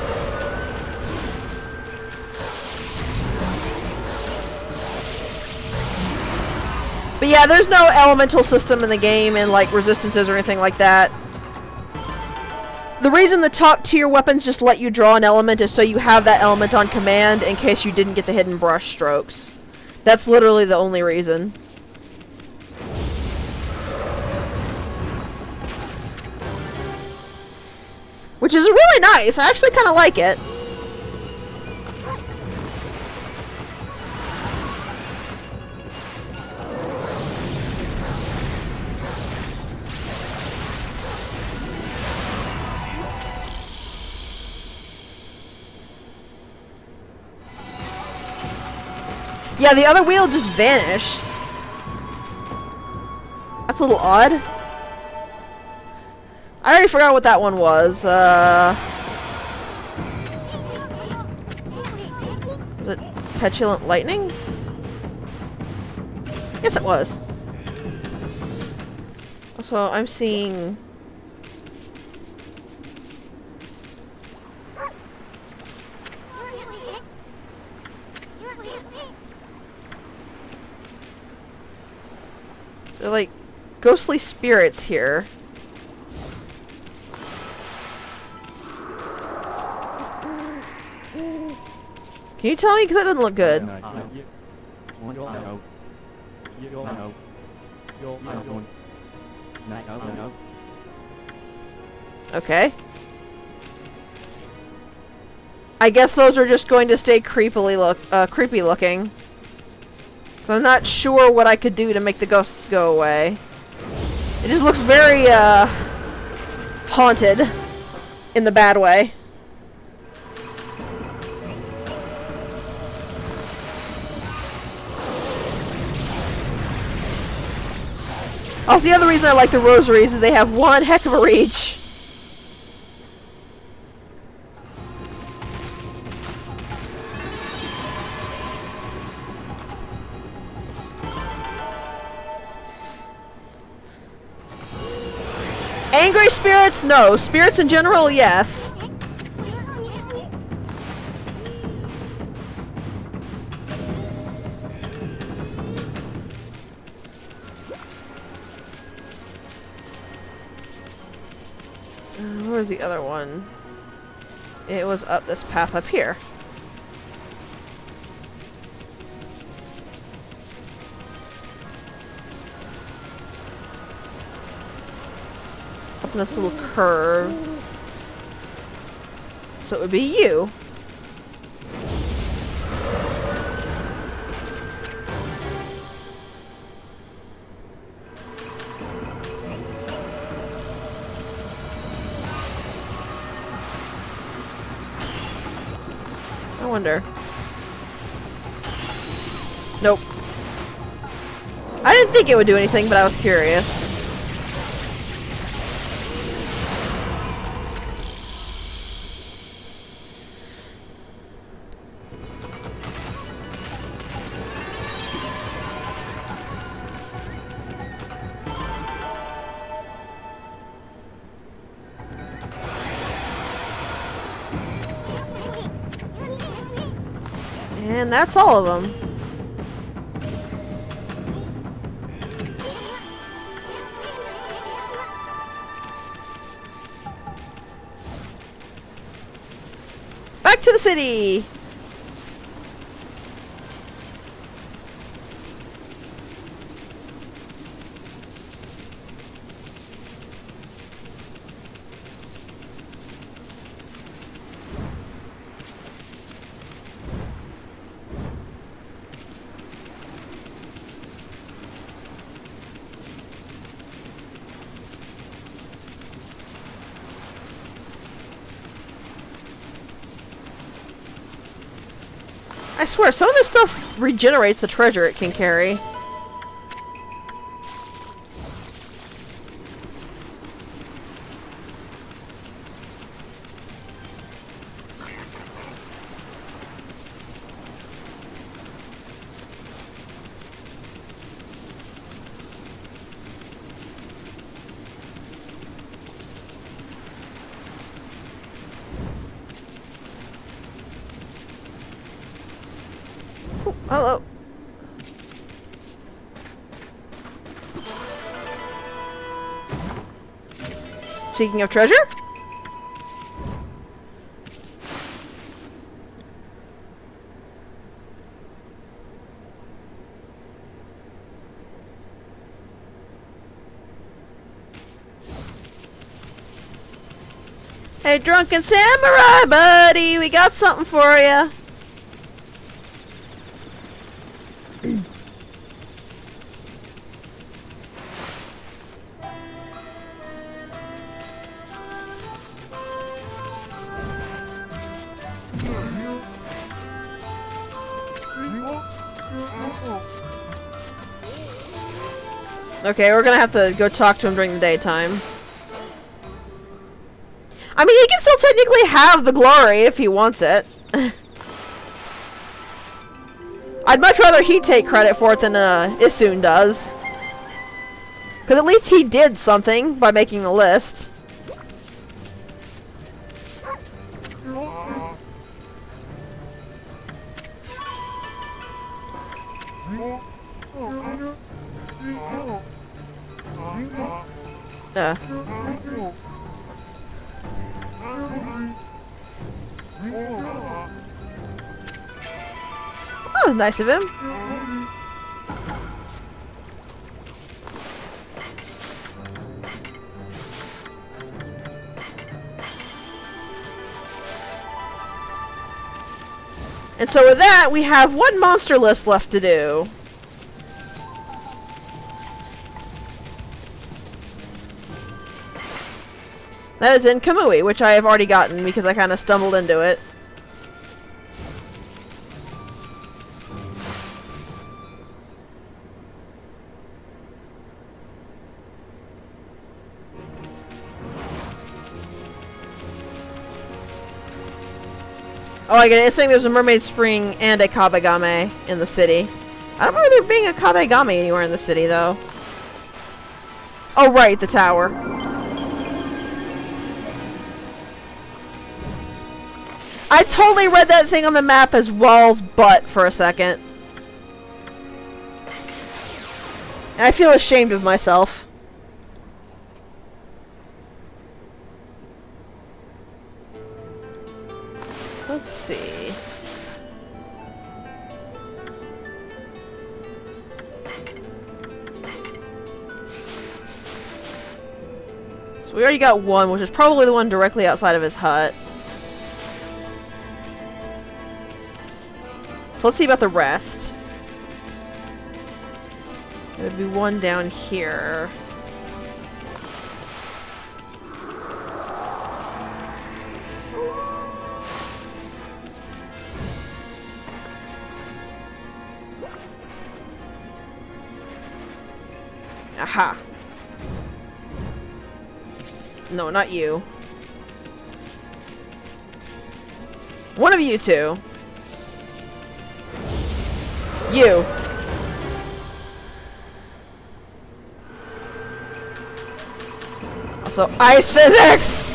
But yeah, there's no elemental system in the game and like resistances or anything like that. The reason the top tier weapons just let you draw an element is so you have that element on command in case you didn't get the hidden brush strokes. That's literally the only reason. Which is really nice. I actually kind of like it. Yeah, the other wheel just vanished. That's a little odd. I already forgot what that one was. Was it Petulant Lightning? Yes, it was. So I'm seeing... They're like ghostly spirits here. Can you tell me? Because that doesn't look good. Okay. I guess those are just going to stay creepy looking. So I'm not sure what I could do to make the ghosts go away. It just looks very, haunted. In the bad way. Also, the other reason I like the rosaries is they have one heck of a reach. Angry spirits? No. Spirits in general? Yes. Where's the other one? It was up this path up here. Up in this little curve. So it would be you. I wonder. Nope. I didn't think it would do anything, but I was curious. And that's all of them. Back to the city! I swear, some of this stuff regenerates the treasure it can carry. Hello. Speaking of treasure? Hey, drunken samurai buddy, we got something for you. Okay, we're gonna have to go talk to him during the daytime. I mean, he can still technically have the glory if he wants it. I'd much rather he take credit for it than Isun does. Because at least he did something by making the list. That was nice of him. And so with that, we have one monster list left to do. That is in Kamui, which I have already gotten because I kind of stumbled into it. Oh, I get it. It's saying there's a Mermaid Spring and a Kabegame in the city. I don't remember there being a Kabegame anywhere in the city, though. Oh, right, the tower. I totally read that thing on the map as Wall's butt for a second. And I feel ashamed of myself. Let's see. So we already got one, which is probably the one directly outside of his hut. So let's see about the rest. There'd be one down here. Aha. No, not you. One of you two. You. Also, ice physics!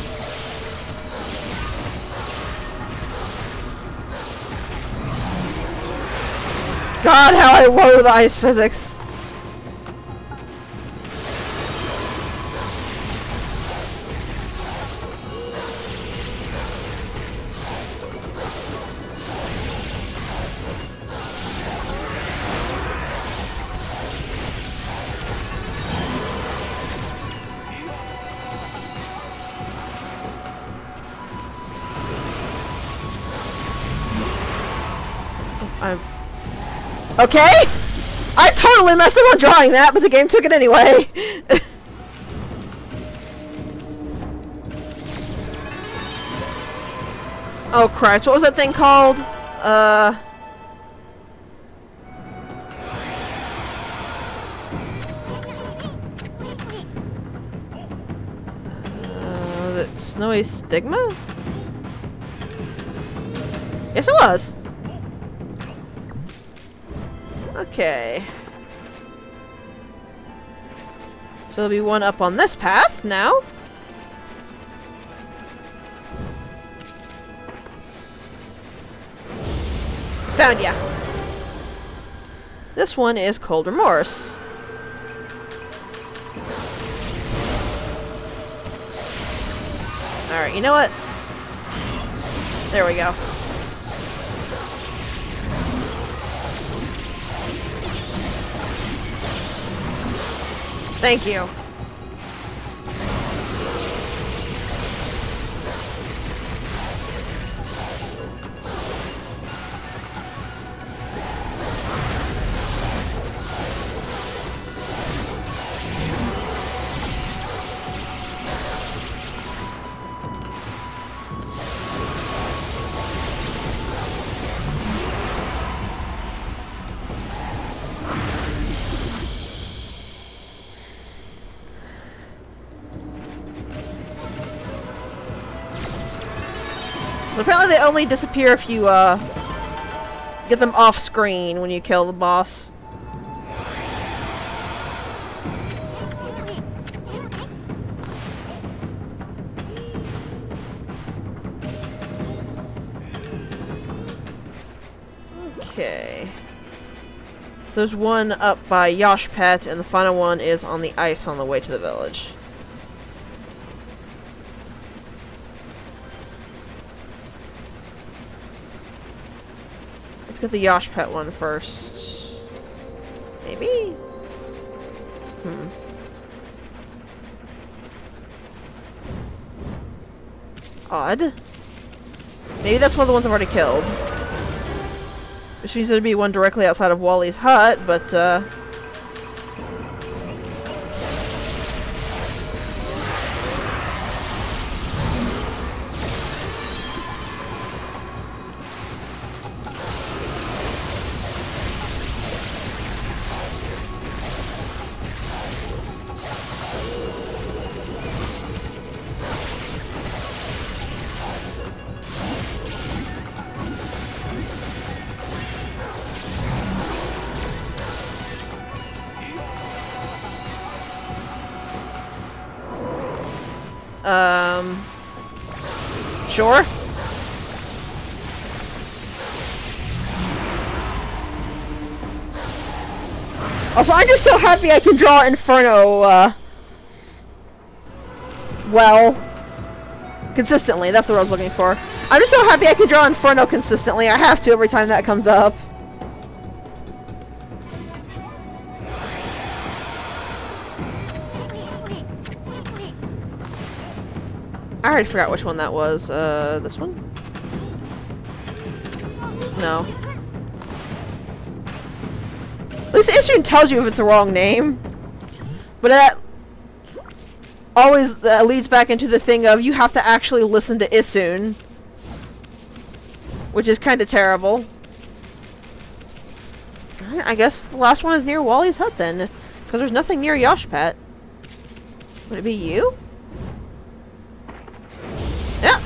God, how I loathe ice physics. Okay? I totally messed up on drawing that, but the game took it anyway. Oh crap, what was that thing called? Was it Snowy Stigma? Yes, it was. Okay. So there'll be one up on this path now. Found ya. This one is Cold Remorse. Alright, you know what? There we go. Thank you. Apparently they only disappear if you, get them off screen when you kill the boss. Okay. So there's one up by Yoshpet, and the final one is on the ice on the way to the village. Let's get the Yoshpet one first. Maybe? Odd. Maybe that's one of the ones I've already killed. Which means there'd be one directly outside of Wally's hut, but, sure. Also, I'm just so happy I can draw Inferno, well, consistently. That's what I was looking for. I'm just so happy I can draw Inferno consistently. I have to every time that comes up. I already forgot which one that was. This one? No. At least Issun tells you if it's the wrong name. But that always leads back into the thing of you have to actually listen to Issun. Which is kind of terrible. I guess the last one is near Wally's hut then. Because there's nothing near Yoshpet. Would it be you? Yeah.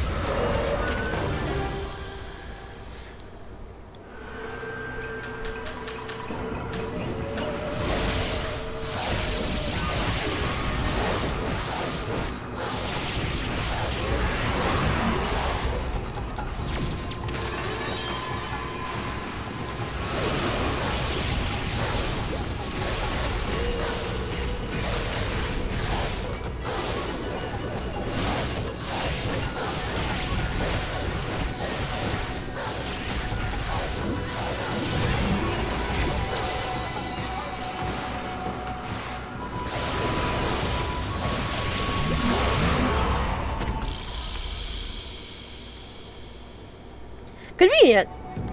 Convenient.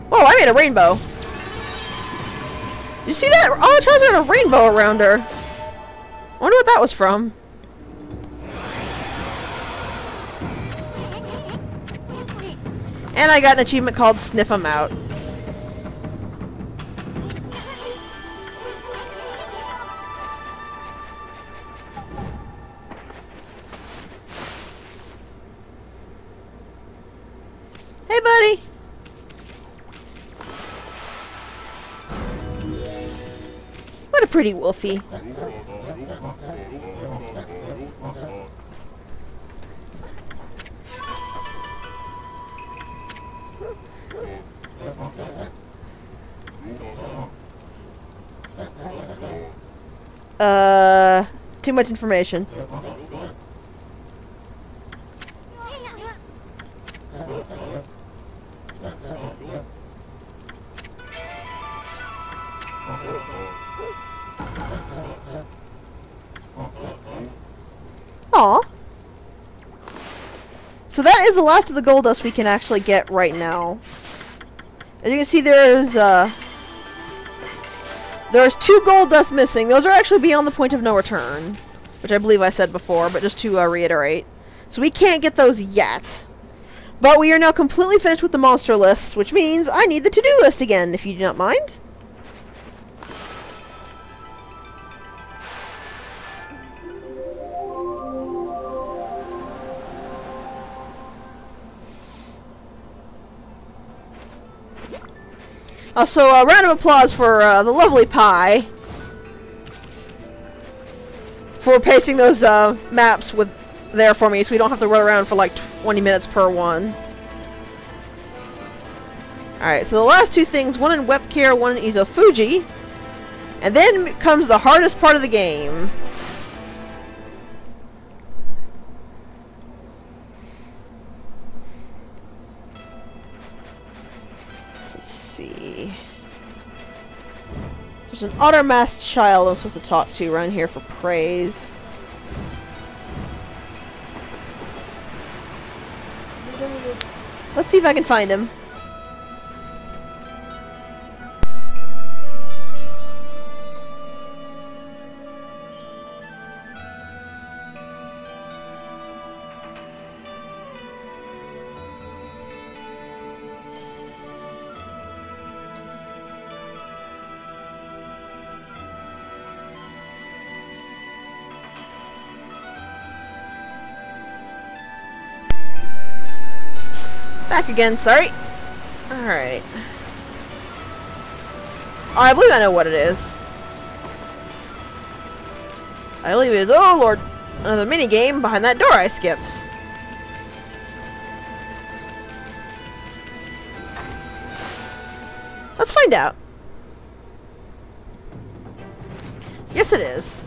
Whoa, I made a rainbow. You see that? Albatross got a rainbow around her. I wonder what that was from. And I got an achievement called Sniff 'em Out. Hey, buddy. What a pretty wolfie. Too much information. Aw. So that is the last of the gold dust we can actually get right now. As you can see, there's 2 gold dust missing. Those are actually beyond the point of no return, which I believe I said before, but just to reiterate. So we can't get those yet. But we are now completely finished with the monster lists, which means I need the to-do list again, if you do not mind. Also, a round of applause for the lovely Pie for pasting those maps there for me, so we don't have to run around for like 20 minutes per one. Alright, so the last two things, one in Webcare, one in Izofuji. And then comes the hardest part of the game. Let's see. There's an otter-masked child I'm supposed to talk to around here for praise. Let's see if I can find him. Back again, sorry. Alright. Oh, I believe I know what it is. I believe it is, oh lord, another minigame behind that door I skipped. Let's find out. Yes, it is.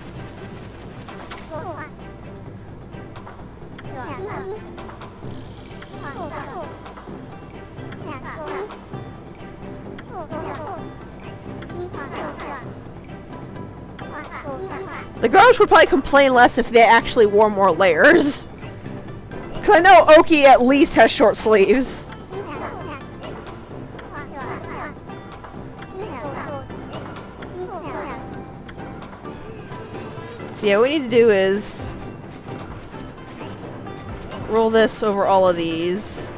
The girls would probably complain less if they actually wore more layers. Because I know Oki at least has short sleeves. So yeah, what we need to do is roll this over all of these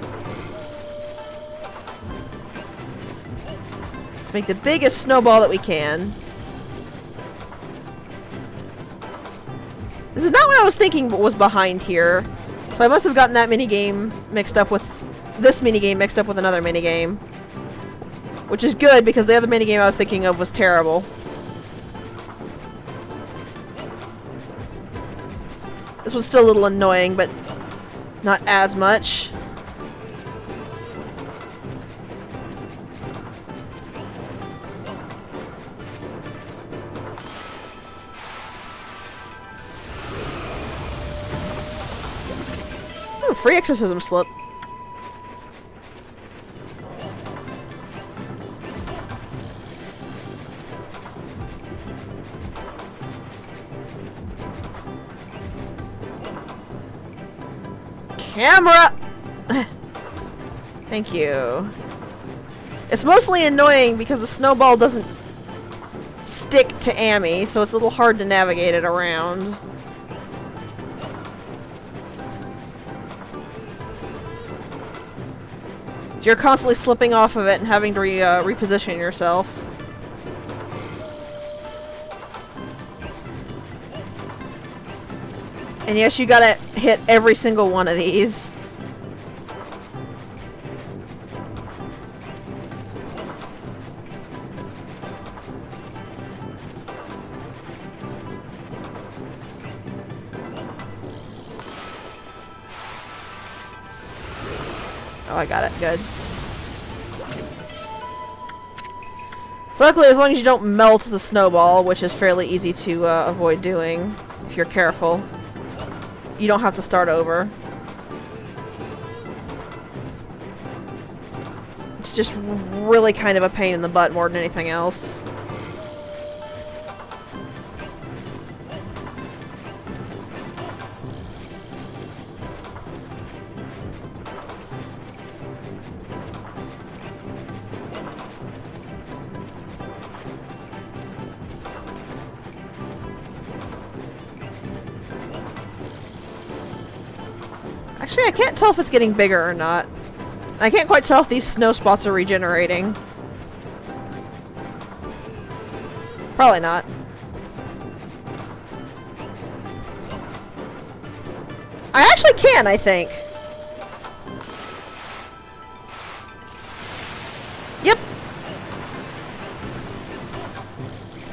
to make the biggest snowball that we can. This is not what I was thinking was behind here. So I must have gotten that minigame mixed up with this minigame mixed up with another minigame. Which is good because the other minigame I was thinking of was terrible. This was still a little annoying, but not as much. Oh, free exorcism slip. Camera! Thank you. It's mostly annoying because the snowball doesn't stick to Amy, so it's a little hard to navigate it around. So you're constantly slipping off of it and having to reposition yourself. And yes, you gotta hit every single one of these. Oh, I got it. Good. Luckily, as long as you don't melt the snowball, which is fairly easy to avoid doing, if you're careful, you don't have to start over. It's just really kind of a pain in the butt more than anything else. Actually, I can't tell if it's getting bigger or not. I can't quite tell if these snow spots are regenerating. Probably not. I actually can, I think. Yep.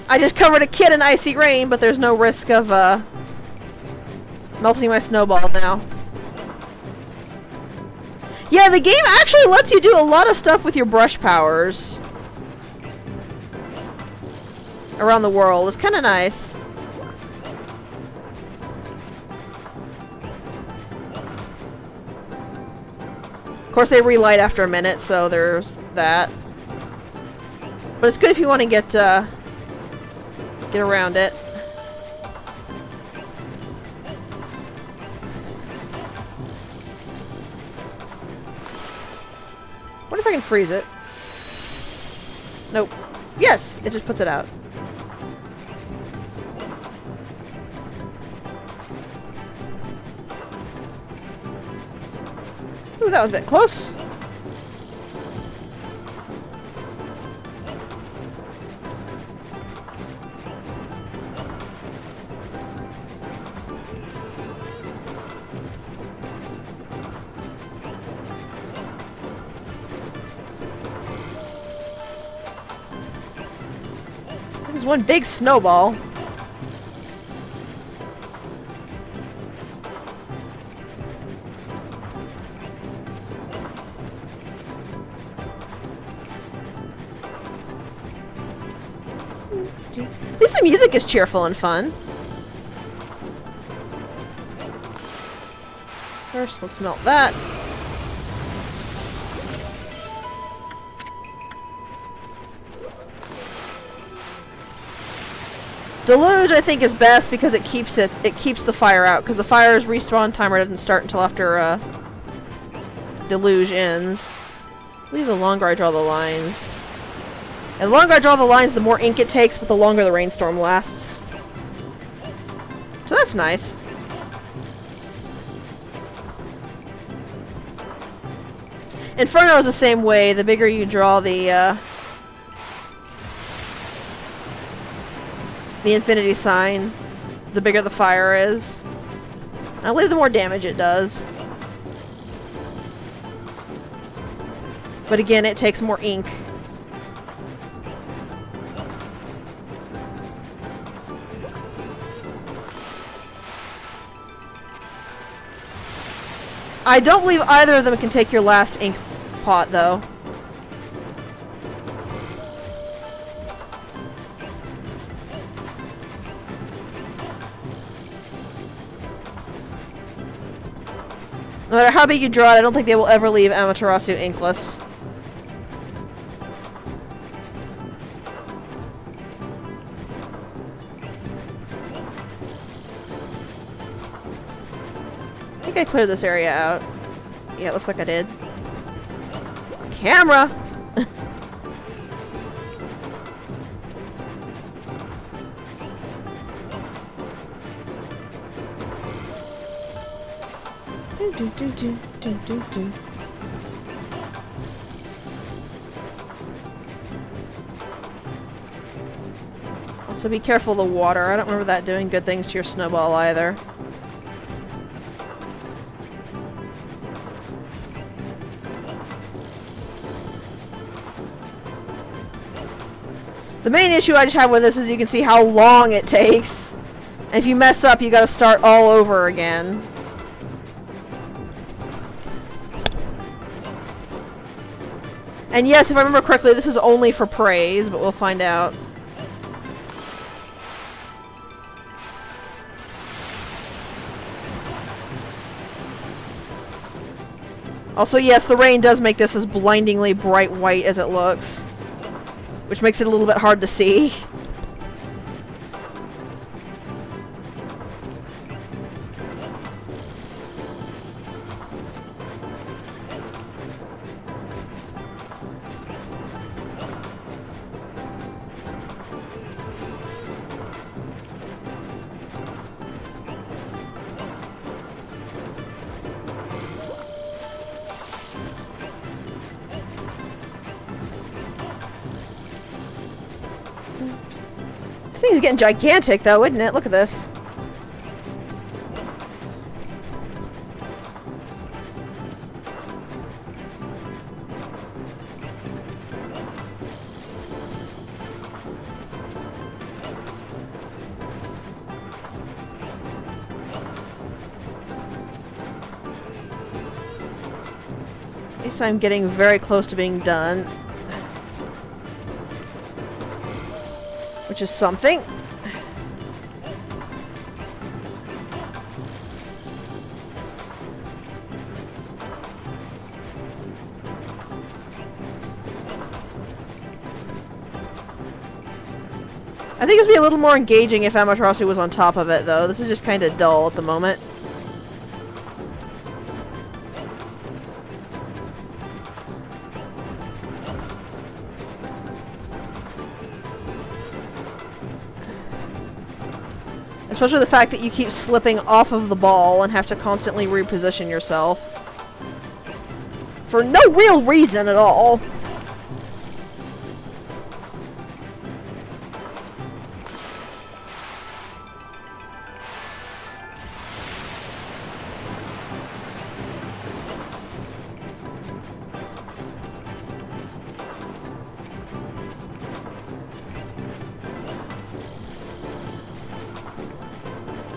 I just covered a kid in icy rain, but there's no risk of, melting my snowball now. Yeah, the game actually lets you do a lot of stuff with your brush powers. Around the world. It's kind of nice. Of course, they relight after a minute, so there's that. But it's good if you want to get around it. What if I can freeze it? Nope. Yes! It just puts it out. Ooh, that was a bit close. There's one big snowball. At least the music is cheerful and fun. First, let's melt that. Deluge, I think, is best because it keeps the fire out, because the fire's respawn timer doesn't start until after Deluge ends. I believe the longer I draw the lines. And the longer I draw the lines, the more ink it takes, but the longer the rainstorm lasts. So that's nice. Inferno is the same way. The bigger you draw the infinity sign, the bigger the fire is. And I believe the more damage it does. But again, it takes more ink. I don't believe either of them can take your last ink pot, though. No matter how big you draw it, I don't think they will ever leave Amaterasu inkless. I think I cleared this area out. Yeah, it looks like I did. Camera! Also be careful of the water. I don't remember that doing good things to your snowball either. The main issue I just have with this is you can see how long it takes. And if you mess up, you gotta start all over again. And yes, if I remember correctly, this is only for praise, but we'll find out. Also, yes, the rain does make this as blindingly bright white as it looks, which makes it a little bit hard to see. This thing's getting gigantic, though, isn't it? Look at this. least I'm getting very close to being done. Which is something. I think it would be a little more engaging if Amaterasu was on top of it, though. This is just kind of dull at the moment. Especially the fact that you keep slipping off of the ball and have to constantly reposition yourself. For no real reason at all.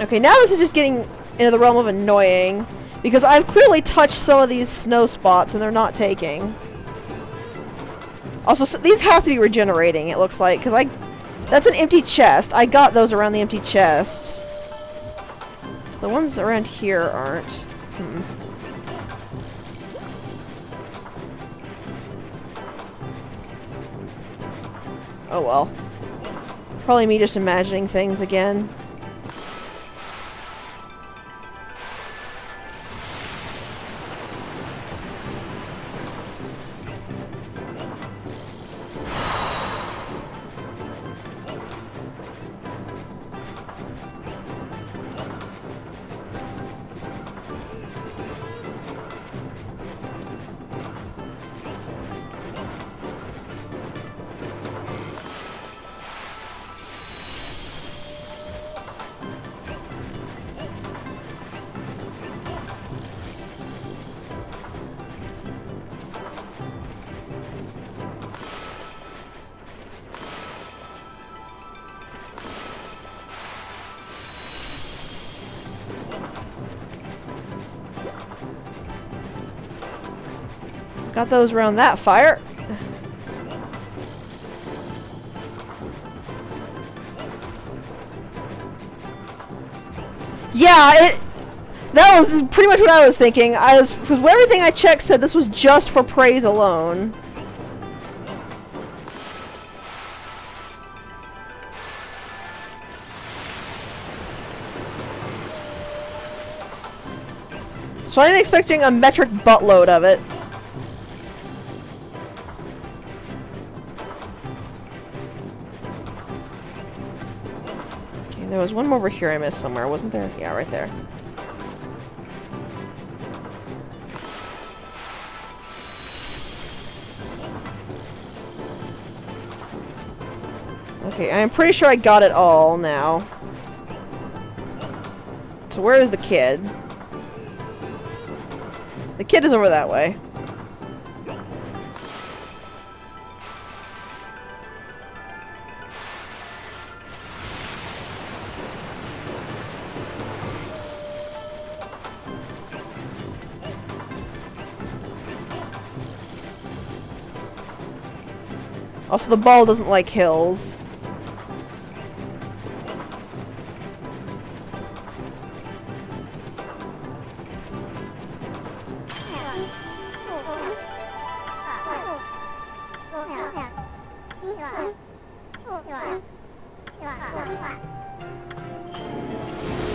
Okay, now this is just getting into the realm of annoying, because I've clearly touched some of these snow spots and they're not taking. Also, so these have to be regenerating, it looks like, because that's an empty chest. I got those around the empty chest. The ones around here aren't. Oh well. Probably me just imagining things again. Got those around that fire. Yeah, that was pretty much what I was thinking. Because everything I checked said this was just for praise alone. So I'm expecting a metric buttload of it. There was one over here I missed somewhere, wasn't there? Yeah, right there. Okay, I'm pretty sure I got it all now. So where is the kid? The kid is over that way. Also, the ball doesn't like hills.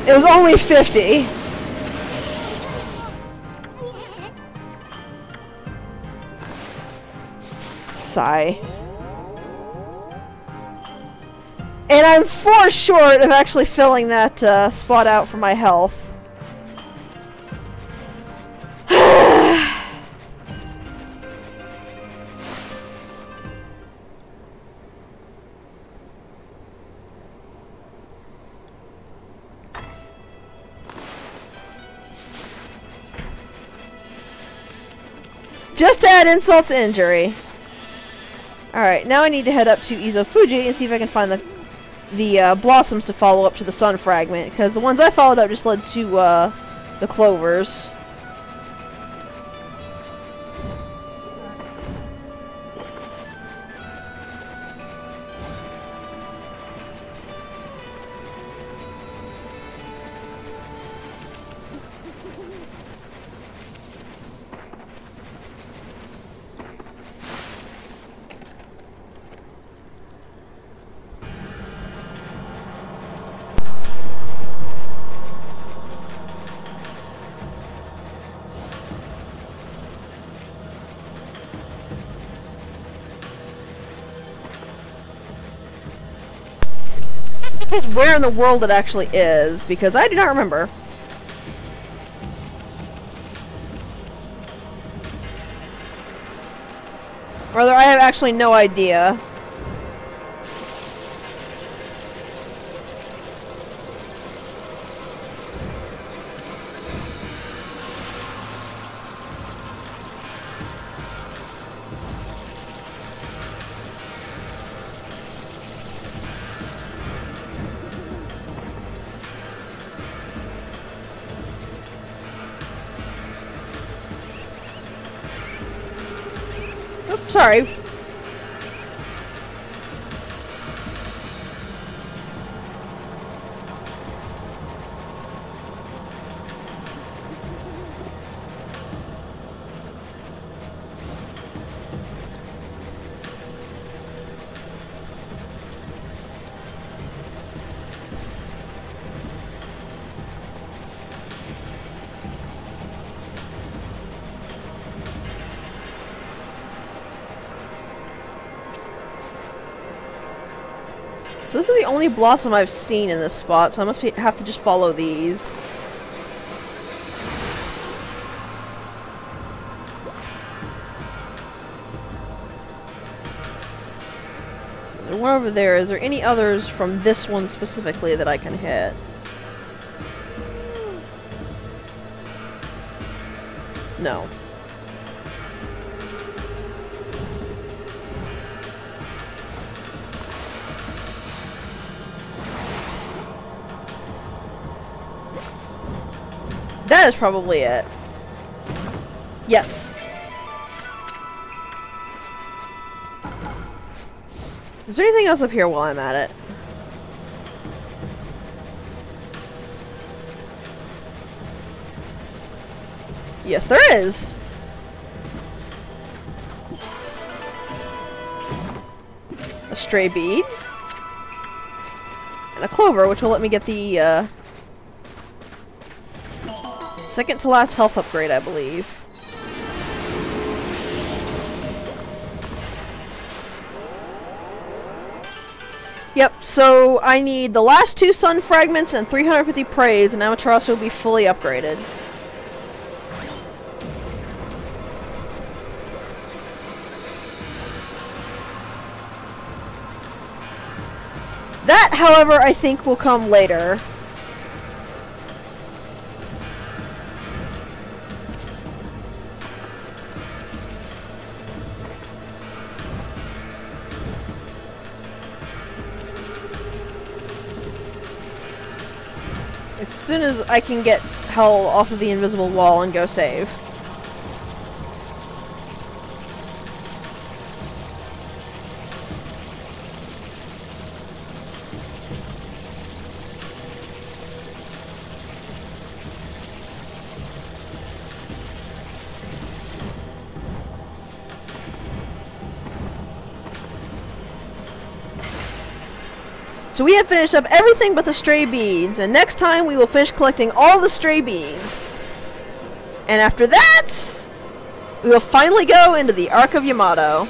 It was only 50. Sigh. And I'm 4 short of actually filling that spot out for my health. Just to add insult to injury. Alright, now I need to head up to Izofuji and see if I can find the blossoms to follow up to the sun fragment, because the ones I followed up just led to the clovers. is where in the world it actually is, because I do not remember. Rather, I have actually no idea. Oops, sorry. So this is the only blossom I've seen in this spot, so I must have to just follow these. There's one over there. Is there any others from this one specifically that I can hit? No. That is probably it. Yes. Is there anything else up here while I'm at it? Yes, there is. A stray bead. And a clover, which will let me get the, second to last health upgrade, I believe. Yep, so I need the last 2 sun fragments and 350 praise, and Amaterasu will be fully upgraded. That, however, I think will come later. As soon as I can get hell off of the invisible wall and go save. So we have finished up everything but the stray beads, and next time we will finish collecting all the stray beads. And after that, we will finally go into the Ark of Yamato.